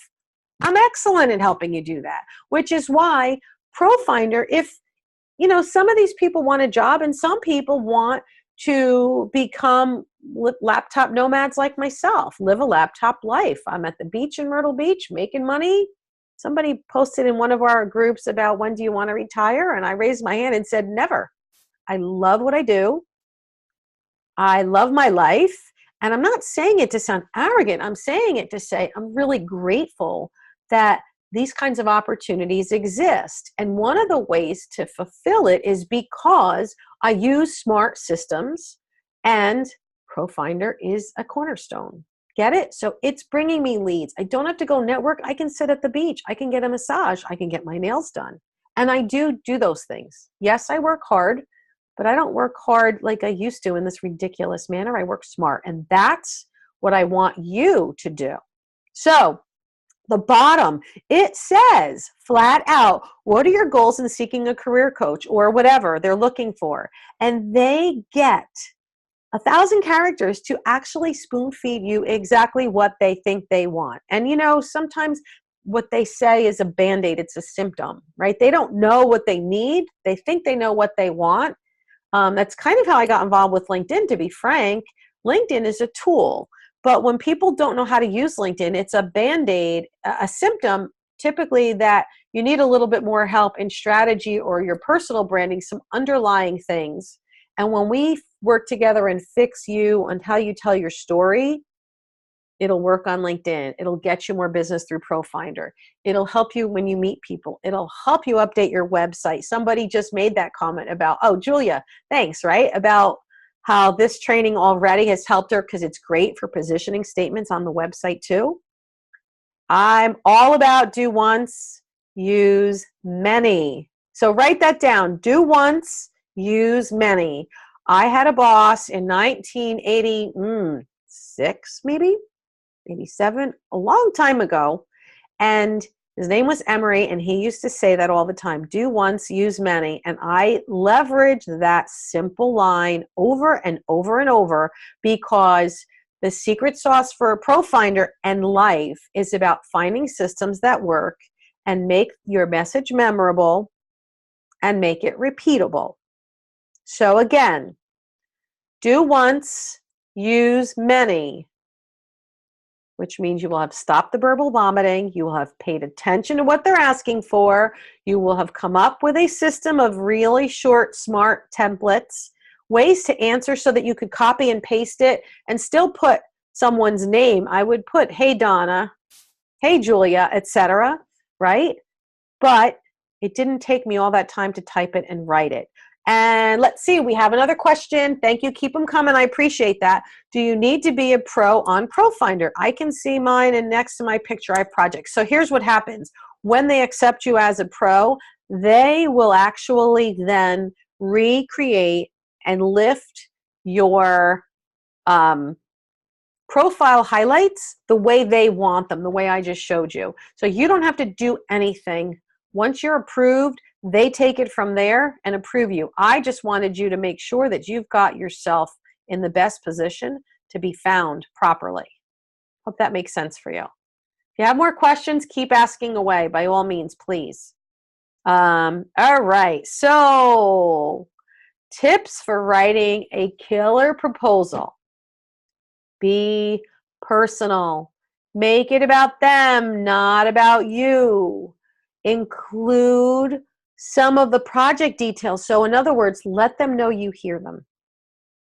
I'm excellent at helping you do that, which is why ProFinder, if, some of these people want a job and some people want to become laptop nomads like myself, live a laptop life. I'm at the beach in Myrtle Beach making money. Somebody posted in one of our groups about when do you want to retire? And I raised my hand and said, never. I love what I do. I love my life. And I'm not saying it to sound arrogant. I'm saying it to say I'm really grateful that these kinds of opportunities exist. And one of the ways to fulfill it is because I use smart systems, and ProFinder is a cornerstone. Get it? So it's bringing me leads. I don't have to go network. I can sit at the beach. I can get a massage. I can get my nails done. And I do those things. Yes, I work hard, but I don't work hard like I used to in this ridiculous manner. I work smart. And that's what I want you to do. So the bottom, it says flat out, what are your goals in seeking a career coach or whatever they're looking for? And they get 1,000 characters to actually spoon feed you exactly what they think they want. And sometimes what they say is a Band-Aid, it's a symptom, right? They don't know what they need. They think they know what they want. That's kind of how I got involved with LinkedIn, to be frank. LinkedIn is a tool. But when people don't know how to use LinkedIn, it's a Band-Aid, a symptom typically that you need a little bit more help in strategy or your personal branding, some underlying things. And when we work together and fix you on how you tell your story, it'll work on LinkedIn. It'll get you more business through ProFinder. It'll help you when you meet people. It'll help you update your website. Somebody just made that comment about, oh, Julia, thanks, right? About how this training already has helped her because it's great for positioning statements on the website too. I'm all about do once, use many. So write that down. Do once, use many. I had a boss in 1986, maybe 87, a long time ago. And his name was Emery, and he used to say that all the time, do once, use many. And I leveraged that simple line over and over and over because the secret sauce for a ProFinder and life is about finding systems that work and make your message memorable and make it repeatable. So again, do once, use many, which means you will have stopped the verbal vomiting, you will have paid attention to what they're asking for, you will have come up with a system of really short, smart templates, ways to answer so that you could copy and paste it and still put someone's name. I would put, hey, Donna, hey, Julia, etc., right? But it didn't take me all that time to type it and write it. And let's see, we have another question. Thank you. Keep them coming. I appreciate that. Do you need to be a pro on ProFinder? I can see mine, and next to my picture, I have projects. So here's what happens. When they accept you as a pro, they will actually then recreate and lift your profile highlights the way they want them, the way I just showed you. So you don't have to do anything. Once you're approved, they take it from there and approve you. I just wanted you to make sure that you've got yourself in the best position to be found properly. Hope that makes sense for you. If you have more questions, keep asking away, by all means, please. All right, so tips for writing a killer proposal. Be personal. Make it about them, not about you. Include some of the project details. So in other words, let them know you hear them.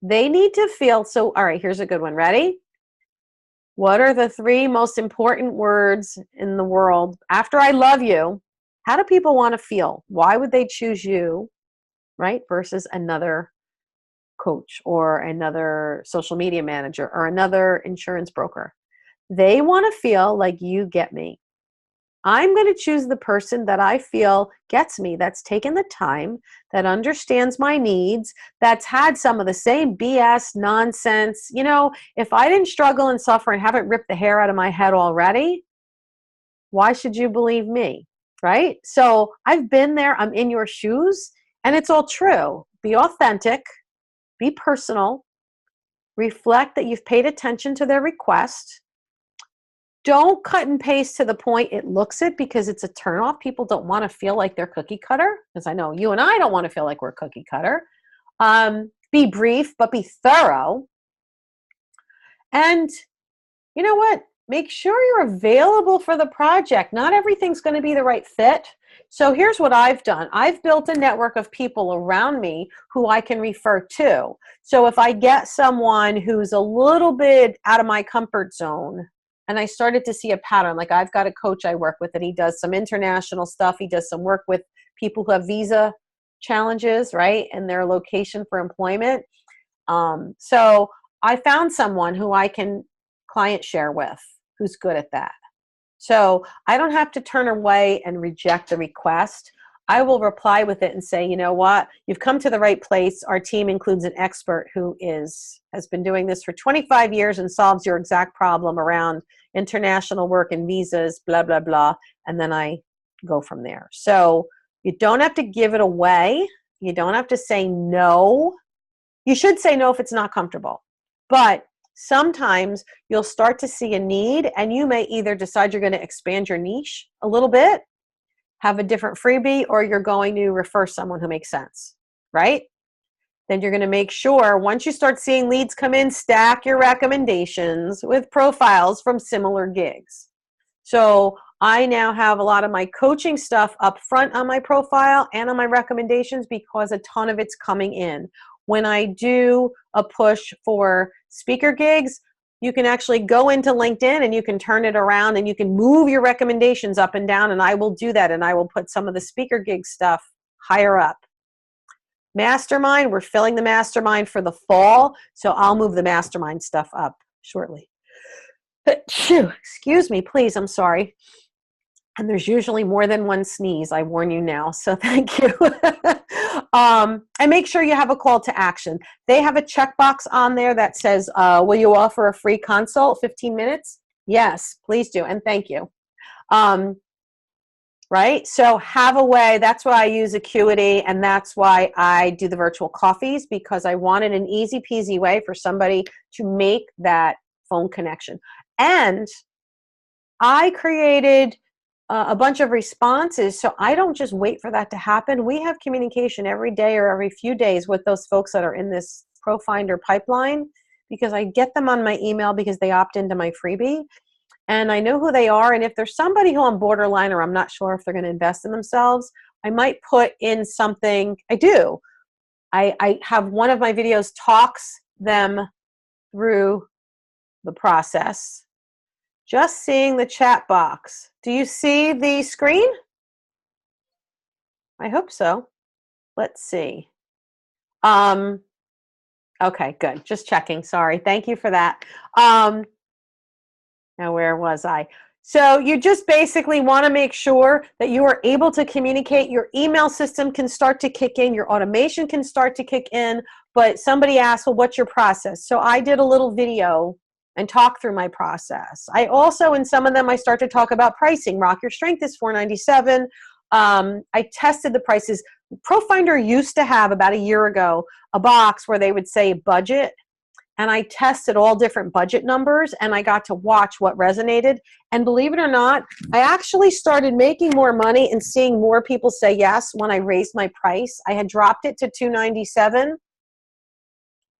They need to feel, so all right, here's a good one. Ready? What are the 3 most important words in the world? After I love you, how do people want to feel? Why would they choose you, right, versus another coach or another social media manager or another insurance broker? They want to feel like you get me. I'm going to choose the person that I feel gets me, that's taken the time, that understands my needs, that's had some of the same BS nonsense. You know, if I didn't struggle and suffer and haven't ripped the hair out of my head already, why should you believe me? Right? So I've been there, I'm in your shoes, and it's all true. Be authentic, be personal, reflect that you've paid attention to their request. Don't cut and paste to the point it looks it, because it's a turnoff. People don't want to feel like they're cookie cutter, because I know you and I don't want to feel like we're cookie cutter. Be brief, but be thorough. And you know what? Make sure you're available for the project. Not everything's going to be the right fit. So here's what I've done. I've built a network of people around me who I can refer to. So if I get someone who's a little bit out of my comfort zone, and I started to see a pattern, like I've got a coach I work with, and he does some international stuff. He does some work with people who have visa challenges, right, and their location for employment. So I found someone who I can client share with, who's good at that. So I don't have to turn away and reject the request. I will reply with it and say, you know what, you've come to the right place. Our team includes an expert who has been doing this for 25 years and solves your exact problem around international work and visas, blah, blah, blah. And then I go from there. So you don't have to give it away. You don't have to say no. You should say no if it's not comfortable. But sometimes you'll start to see a need, and you may either decide you're going to expand your niche a little bit, have a different freebie, or you're going to refer someone who makes sense, right? Then you're going to make sure, once you start seeing leads come in, stack your recommendations with profiles from similar gigs. So I now have a lot of my coaching stuff up front on my profile and on my recommendations, because a ton of it's coming in. When I do a push for speaker gigs, you can actually go into LinkedIn and you can turn it around and you can move your recommendations up and down, and I will do that, and I will put some of the speaker gig stuff higher up. Mastermind, we're filling the mastermind for the fall, so I'll move the mastermind stuff up shortly. Excuse me, please, I'm sorry. And there's usually more than one sneeze, I warn you now, so thank you. And make sure you have a call to action. They have a checkbox on there that says, will you offer a free consult, 15 minutes? Yes, please do, and thank you. Right? So have a way. That's why I use Acuity, and that's why I do the virtual coffees, because I wanted an easy peasy way for somebody to make that phone connection. And I created a bunch of responses, so I don't just wait for that to happen. We have communication every day or every few days with those folks that are in this ProFinder pipeline, because I get them on my email because they opt into my freebie, and I know who they are. And if there's somebody who I'm borderline, or I'm not sure if they're going to invest in themselves, I might put in something. I have one of my videos talks them through the process. Just seeing the chat box. Do you see the screen? I hope so. Let's see. Okay, good. Just checking. Sorry. Thank you for that. Now, where was I? So you just basically want to make sure that you are able to communicate. Your email system can start to kick in. Your automation can start to kick in. But somebody asked, well, what's your process? So I did a little video and talk through my process. I also, in some of them, I start to talk about pricing. Rock Your Strength is $497. I tested the prices. ProFinder used to have, about a year ago, a box where they would say budget, and I tested all different budget numbers, and I got to watch what resonated. And believe it or not, I actually started making more money and seeing more people say yes when I raised my price. I had dropped it to $297,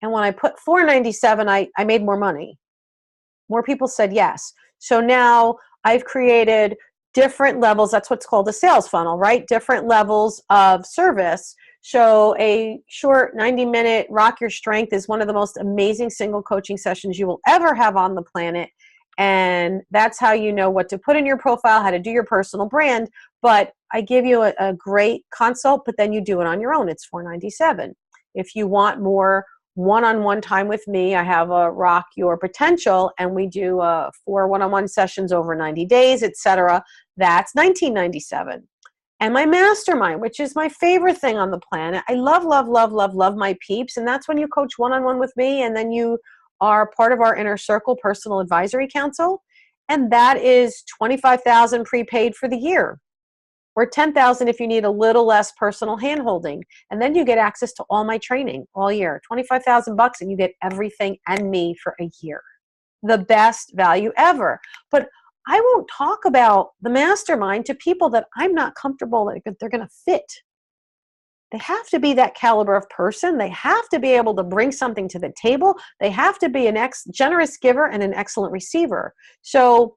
and when I put $497, I made more money. More people said yes. So now I've created different levels. That's what's called a sales funnel, right? Different levels of service. So a short 90-minute Rock Your Strength is one of the most amazing single coaching sessions you will ever have on the planet. And that's how you know what to put in your profile, how to do your personal brand. But I give you a great consult, but then you do it on your own. It's $497. If you want more one-on-one time with me. I have a Rock Your Potential, and we do 4 one-on-one sessions over 90 days, etc. That's $19.97. And my mastermind, which is my favorite thing on the planet. I love, love, love, love, love my peeps. And that's when you coach one-on-one with me, and then you are part of our Inner Circle Personal Advisory Council. And that is $25,000 prepaid for the year, or $10,000 if you need a little less personal hand-holding. And then you get access to all my training all year. $25,000 and you get everything and me for a year. The best value ever. But I won't talk about the mastermind to people that I'm not comfortable that they're going to fit. They have to be that caliber of person. They have to be able to bring something to the table. They have to be an generous giver and an excellent receiver. So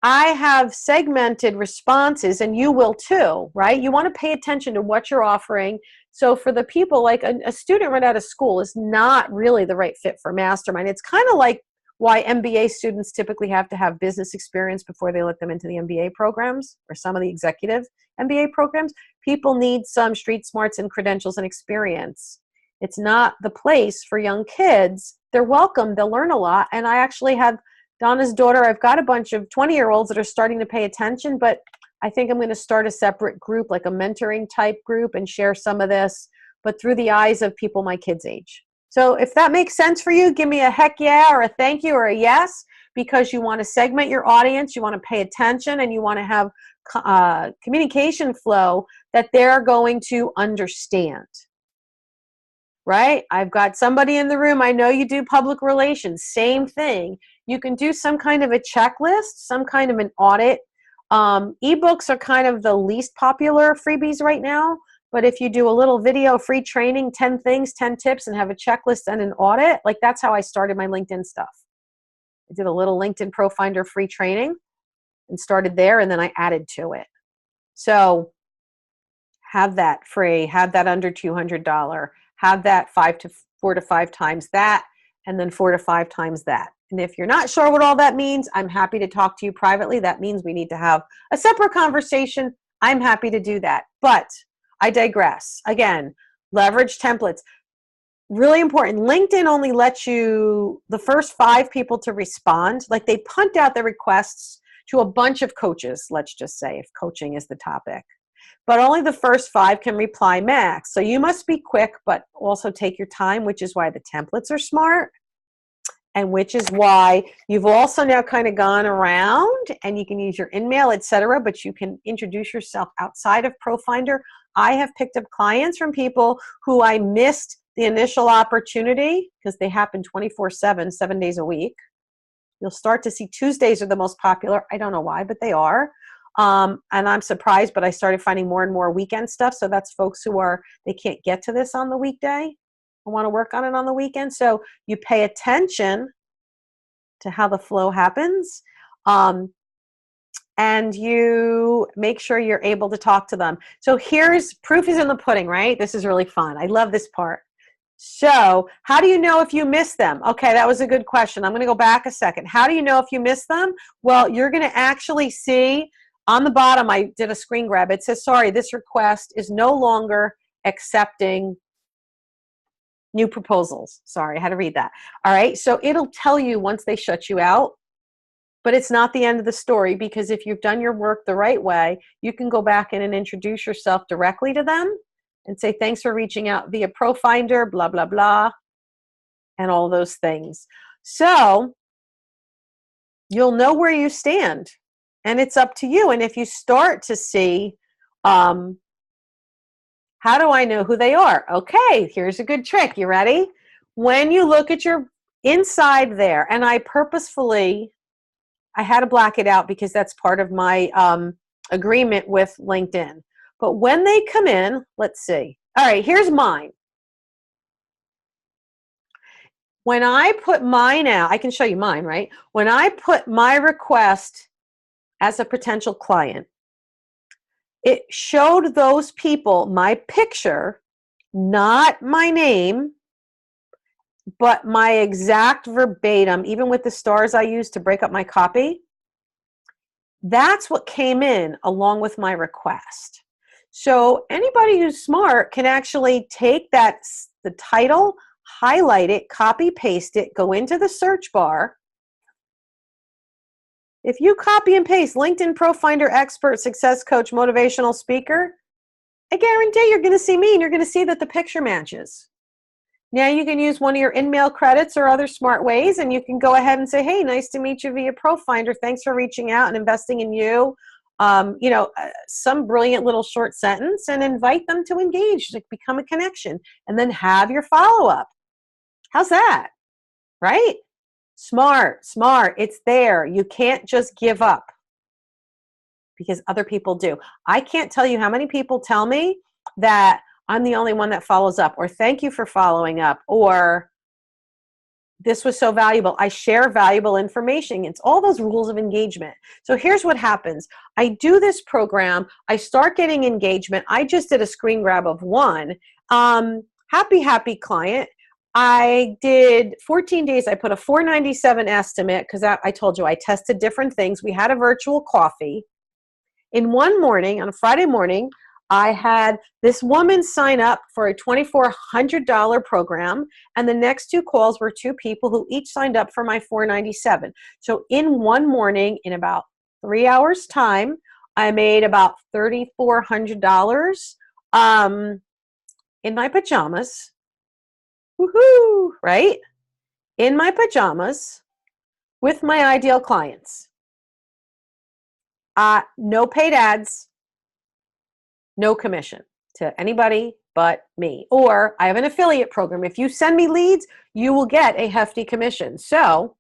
I have segmented responses, and you will too, right? You want to pay attention to what you're offering. So for the people, like a student right out of school is not really the right fit for mastermind. It's kind of like why MBA students typically have to have business experience before they let them into the MBA programs, or some of the executive MBA programs. People need some street smarts and credentials and experience. It's not the place for young kids. They're welcome. They'll learn a lot. And I actually have Donna's daughter. I've got a bunch of 20-year-olds that are starting to pay attention, but I think I'm going to start a separate group, like a mentoring type group, and share some of this, but through the eyes of people my kids' age. So if that makes sense for you, give me a heck yeah, or a thank you, or a yes, because you want to segment your audience, you want to pay attention, and you want to have communication flow that they're going to understand. Right? I've got somebody in the room. I know you do public relations. Same thing. You can do some kind of a checklist, some kind of an audit. Ebooks are kind of the least popular freebies right now. But if you do a little video free training, 10 things, 10 tips, and have a checklist and an audit, like that's how I started my LinkedIn stuff. I did a little LinkedIn ProFinder free training and started there, and then I added to it. So have that free, have that under $200, have that 4 to 5 times that, and then 4 to 5 times that. And if you're not sure what all that means, I'm happy to talk to you privately. That means we need to have a separate conversation. I'm happy to do that. But I digress. Again, leverage templates. Really important. LinkedIn only lets you, the first 5 people to respond, like they punt out the requests to a bunch of coaches, let's just say, if coaching is the topic. But only the first 5 can reply max. So you must be quick, but also take your time, which is why the templates are smart. And which is why you've also now kind of gone around, and you can use your InMail, etc., but you can introduce yourself outside of ProFinder. I have picked up clients from people who I missed the initial opportunity because they happen 24/7, 7 days a week. You'll start to see Tuesdays are the most popular. I don't know why, but they are. And I'm surprised, but I started finding more and more weekend stuff. So that's folks who they can't get to this on the weekday. I want to work on it on the weekend. So you pay attention to how the flow happens, and you make sure you're able to talk to them. So here's proof is in the pudding, right? This is really fun. I love this part. So how do you know if you miss them? Okay, that was a good question. I'm going to go back a second. How do you know if you miss them? Well, you're going to actually see on the bottom, I did a screen grab. It says, sorry, this request is no longer accepting new proposals. Sorry, I had to read that. All right, so it'll tell you once they shut you out, but it's not the end of the story, because if you've done your work the right way, you can go back in and introduce yourself directly to them and say, thanks for reaching out via ProFinder, blah, blah, blah, and all those things. So you'll know where you stand, and it's up to you. And if you start to see, how do I know who they are? Okay, here's a good trick. You ready? When you look at your inside there, and I had to black it out because that's part of my agreement with LinkedIn. But when they come in, let's see. All right, here's mine. When I put mine out, I can show you mine, right? When I put my request as a potential client, it showed those people my picture, not my name, but my exact verbatim, even with the stars I used to break up my copy. That's what came in along with my request. So anybody who's smart can actually take the title highlight it, copy paste it, go into the search bar. If you copy and paste LinkedIn ProFinder expert, success coach, motivational speaker, I guarantee you're going to see me and you're going to see that the picture matches. Now you can use one of your in-mail credits or other smart ways, and you can go ahead and say, hey, nice to meet you via ProFinder. Thanks for reaching out and investing in you. Some brilliant little short sentence, and invite them to engage, to become a connection, and then have your follow-up. How's that? Right? Smart. It's there. You can't just give up because other people do. I can't tell you how many people tell me that I'm the only one that follows up, or thank you for following up, or this was so valuable. I share valuable information. It's all those rules of engagement. So here's what happens. I do this program. I start getting engagement. I just did a screen grab of one. Happy client. I did 14 days. I put a $497 estimate because I told you I tested different things. We had a virtual coffee. In one morning, on a Friday morning, I had this woman sign up for a $2,400 program, and the next two calls were two people who each signed up for my $497. So in one morning, in about 3 hours' time, I made about $3,400 in my pajamas. Woohoo, right? In my pajamas with my ideal clients. No paid ads, no commission to anybody but me. Or I have an affiliate program. If you send me leads, you will get a hefty commission. So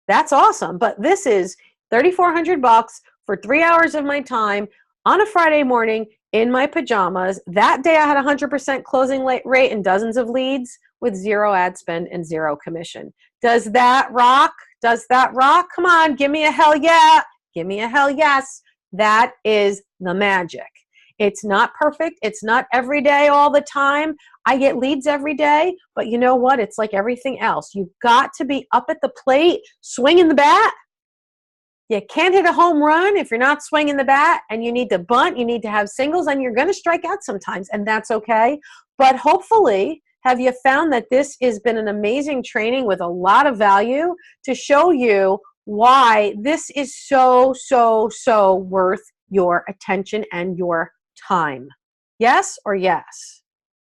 that's awesome. But this is $3,400 for 3 hours of my time on a Friday morning in my pajamas. That day I had 100% closing rate and dozens of leads with zero ad spend and zero commission. Does that rock? Does that rock? Come on, give me a hell yeah. Give me a hell yes. That is the magic. It's not perfect. It's not every day all the time. I get leads every day, but you know what? It's like everything else. You've got to be up at the plate, swinging the bat. You can't hit a home run if you're not swinging the bat, and you need to bunt. You need to have singles, and you're going to strike out sometimes, and that's okay. But hopefully, have you found that this has been an amazing training with a lot of value to show you why this is so worth your attention and your time? Yes or yes,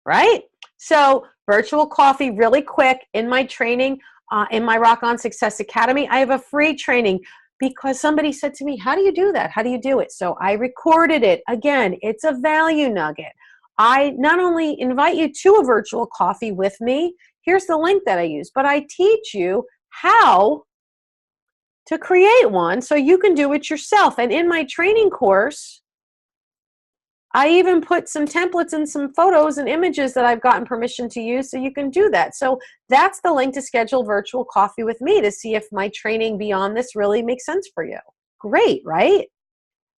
right? So virtual coffee really quick in my training, in my Rock On Success Academy. I have a free training because somebody said to me, how do you do that? How do you do it? So I recorded it. Again, it's a value nugget. I not only invite you to a virtual coffee with me, here's the link that I use, but I teach you how to create one so you can do it yourself. And in my training course, I even put some templates and some photos and images that I've gotten permission to use so you can do that. So that's the link to schedule virtual coffee with me to see if my training beyond this really makes sense for you. Great, right?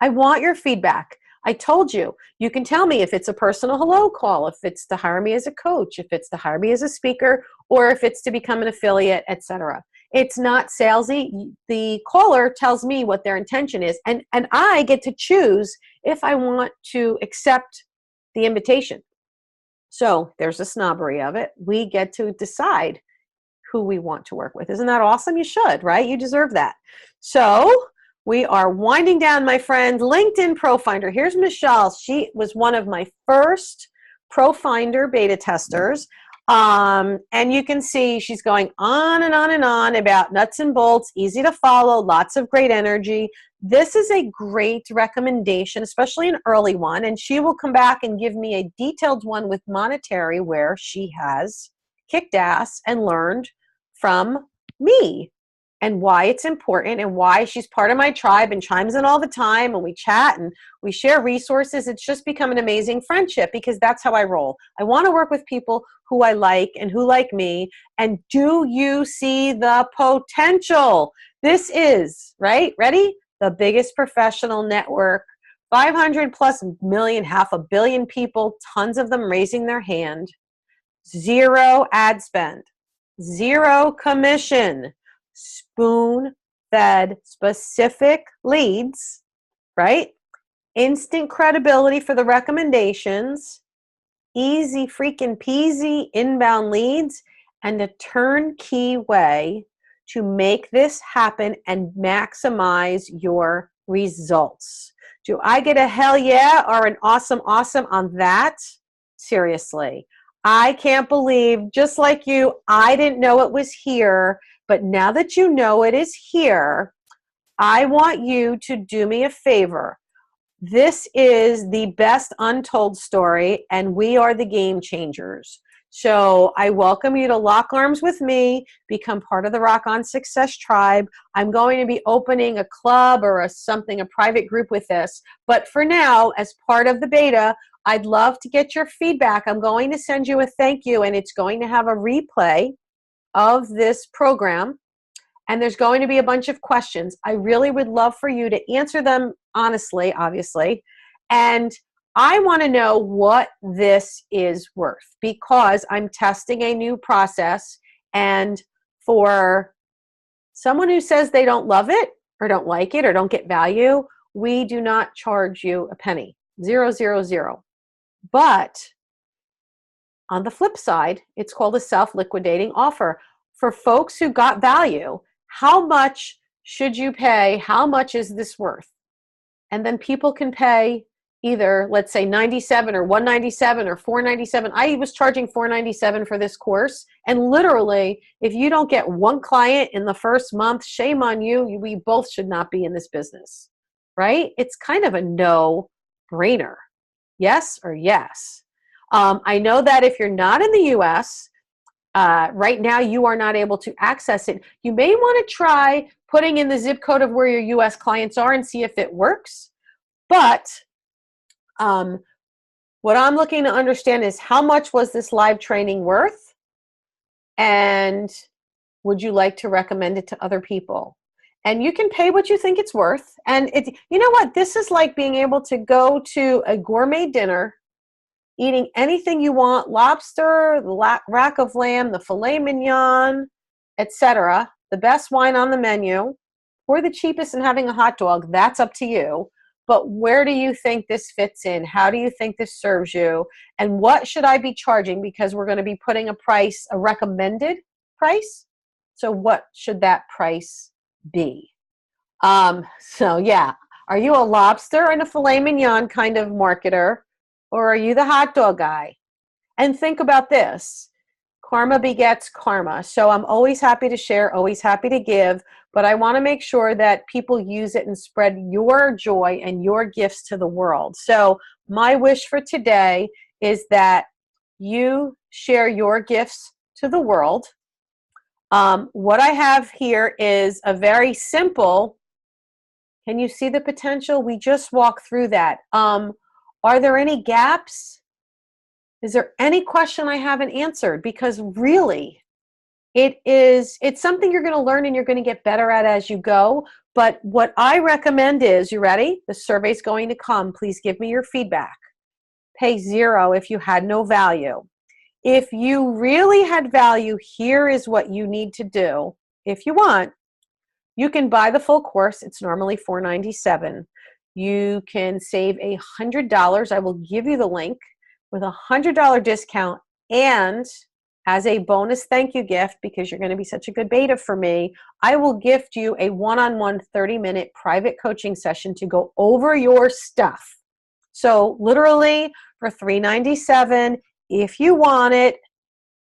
I want your feedback. I told you, you can tell me if it's a personal hello call, if it's to hire me as a coach, if it's to hire me as a speaker, or if it's to become an affiliate, etc. It's not salesy. The caller tells me what their intention is, and I get to choose if I want to accept the invitation. So there's a snobbery of it. We get to decide who we want to work with. Isn't that awesome? You should, right? You deserve that. So we are winding down, my friend. LinkedIn ProFinder. Here's Michelle. She was one of my first ProFinder beta testers. And you can see she's going on and on and on about nuts and bolts, easy to follow, lots of great energy. This is a great recommendation, especially an early one. And she will come back and give me a detailed one with monetary where she has kicked ass and learned from me and why it's important and why she's part of my tribe and chimes in all the time, and we chat and we share resources. It's just become an amazing friendship because that's how I roll. I want to work with people who I like and who like me. And do you see the potential? This is, right? Ready? The biggest professional network, 500 plus million, 500 million people, tons of them raising their hand, zero ad spend, zero commission, spoon-fed specific leads, right? Instant credibility for the recommendations, easy freaking peasy inbound leads, and a turnkey way to make this happen and maximize your results. Do I get a hell yeah or an awesome on that? Seriously. I can't believe, just like you, I didn't know it was here, but now that you know it is here, I want you to do me a favor. This is the best untold story, and we are the game changers. So I welcome you to lock arms with me, become part of the Rock On Success tribe. I'm going to be opening a club or a private group with this. But for now, as part of the beta, I'd love to get your feedback. I'm going to send you a thank you, and it's going to have a replay of this program. And there's going to be a bunch of questions. I really would love for you to answer them honestly, obviously. And I want to know what this is worth, because I'm testing a new process. And for someone who says they don't love it or don't like it or don't get value, we do not charge you a penny. 0, 0, 0. But on the flip side, it's called a self-liquidating offer. For folks who got value, how much should you pay? How much is this worth? And then people can pay either, let's say, $97 or $197 or $497. I was charging $497 for this course. And literally, if you don't get one client in the first month, shame on you. We both should not be in this business, right? It's kind of a no-brainer. Yes or yes. I know that if you're not in the US, right now you are not able to access it. You may want to try putting in the zip code of where your US clients are and see if it works. But what I'm looking to understand is, how much was this live training worth? And would you like to recommend it to other people? And you can pay what you think it's worth. And you know what? This is like being able to go to a gourmet dinner, eating anything you want, lobster, the rack of lamb, the filet mignon, etc. The best wine on the menu, or the cheapest and having a hot dog. That's up to you. But where do you think this fits in? How do you think this serves you? And what should I be charging? Because we're going to be putting a price, a recommended price. So what should that price be? So yeah, are you a lobster and a filet mignon kind of marketer? Or are you the hot dog guy? And think about this. Karma begets karma. So I'm always happy to share, always happy to give, but I want to make sure that people use it and spread your joy and your gifts to the world. So my wish for today is that you share your gifts to the world. What I have here is a very simple, can you see the potential? We just walked through that. Are there any gaps? Is there any question I haven't answered? Because really, it's something you're going to learn and you're going to get better at as you go. But what I recommend is, you ready? The survey's going to come. Please give me your feedback. Pay 0 if you had no value. If you really had value, here is what you need to do. If you want, you can buy the full course. It's normally $497. You can save $100. I will give you the link with a $100 discount, and as a bonus thank you gift, because you're going to be such a good beta for me, I will gift you a one-on-one 30-minute private coaching session to go over your stuff. So literally for $397, if you want it,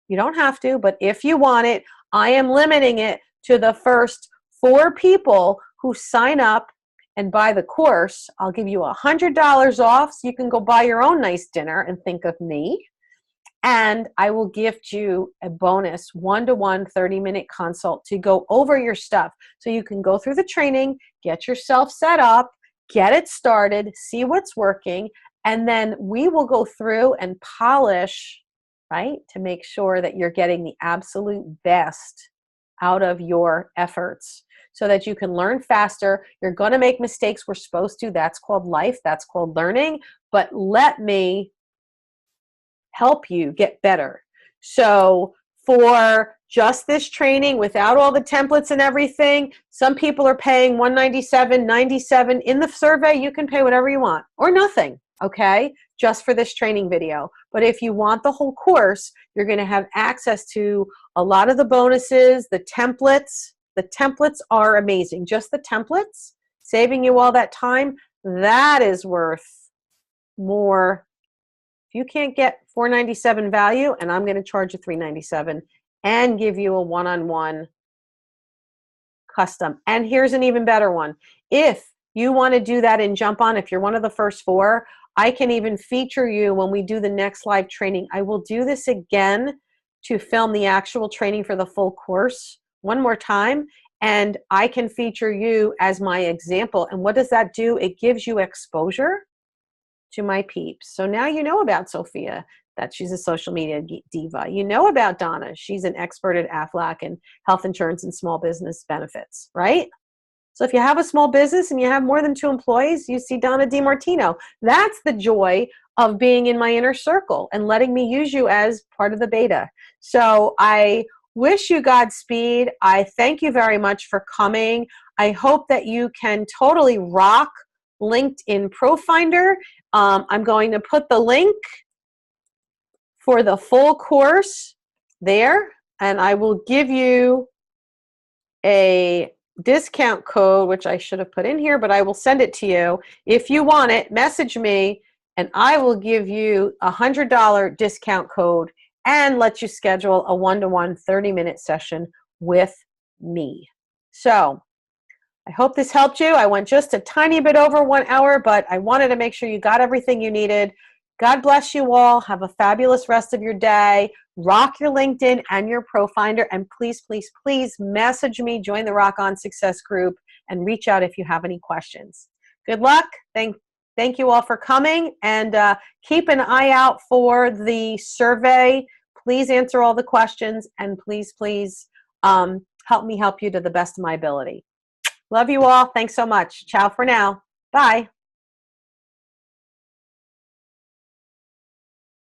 you don't have to, but if you want it, I am limiting it to the first 4 people who sign up and buy the course. I'll give you $100 off so you can go buy your own nice dinner and think of me. And I will gift you a bonus 1-to-1 30-minute consult to go over your stuff so you can go through the training, get yourself set up, get it started, see what's working, and then we will go through and polish, right, to make sure that you're getting the absolute best out of your efforts, so that you can learn faster. You're going to make mistakes. We're supposed to. That's called life. That's called learning. But let me help you get better. So for just this training, without all the templates and everything, some people are paying $197, $97. In the survey, you can pay whatever you want, or nothing. okay, just for this training video. But if you want the whole course, you're going to have access to a lot of the bonuses, the templates. The templates are amazing. Just the templates, saving you all that time, that is worth more. If you can't get $497 value, and I'm going to charge you $397 and give you a one-on-one custom. And here's an even better one. If you want to do that and jump on, if you're one of the first 4, I can even feature you when we do the next live training. I will do this again to film the actual training for the full course one more time, and I can feature you as my example. And what does that do? It gives you exposure to my peeps. So now you know about Sophia, that she's a social media diva. You know about Donna. She's an expert at Aflac and health insurance and small business benefits, right? So if you have a small business and you have more than 2 employees, you see Donna DiMartino. That's the joy of being in my inner circle and letting me use you as part of the beta. So I wish you Godspeed. I thank you very much for coming. I hope that you can totally rock LinkedIn ProFinder. I'm going to put the link for the full course there, and I will give you a discount code, which I should have put in here, but I will send it to you. If you want it, message me, and I will give you a $100 discount code and let you schedule a one-to-one 30-minute session with me. So I hope this helped you. I went just a tiny bit over 1 hour, but I wanted to make sure you got everything you needed. God bless you all. Have a fabulous rest of your day. Rock your LinkedIn and your ProFinder. And please, please, please message me, join the Rock On Success group, and reach out if you have any questions. Good luck. Thank you all for coming. And keep an eye out for the survey. Please answer all the questions. And please, please help me help you to the best of my ability. Love you all. Thanks so much. Ciao for now. Bye.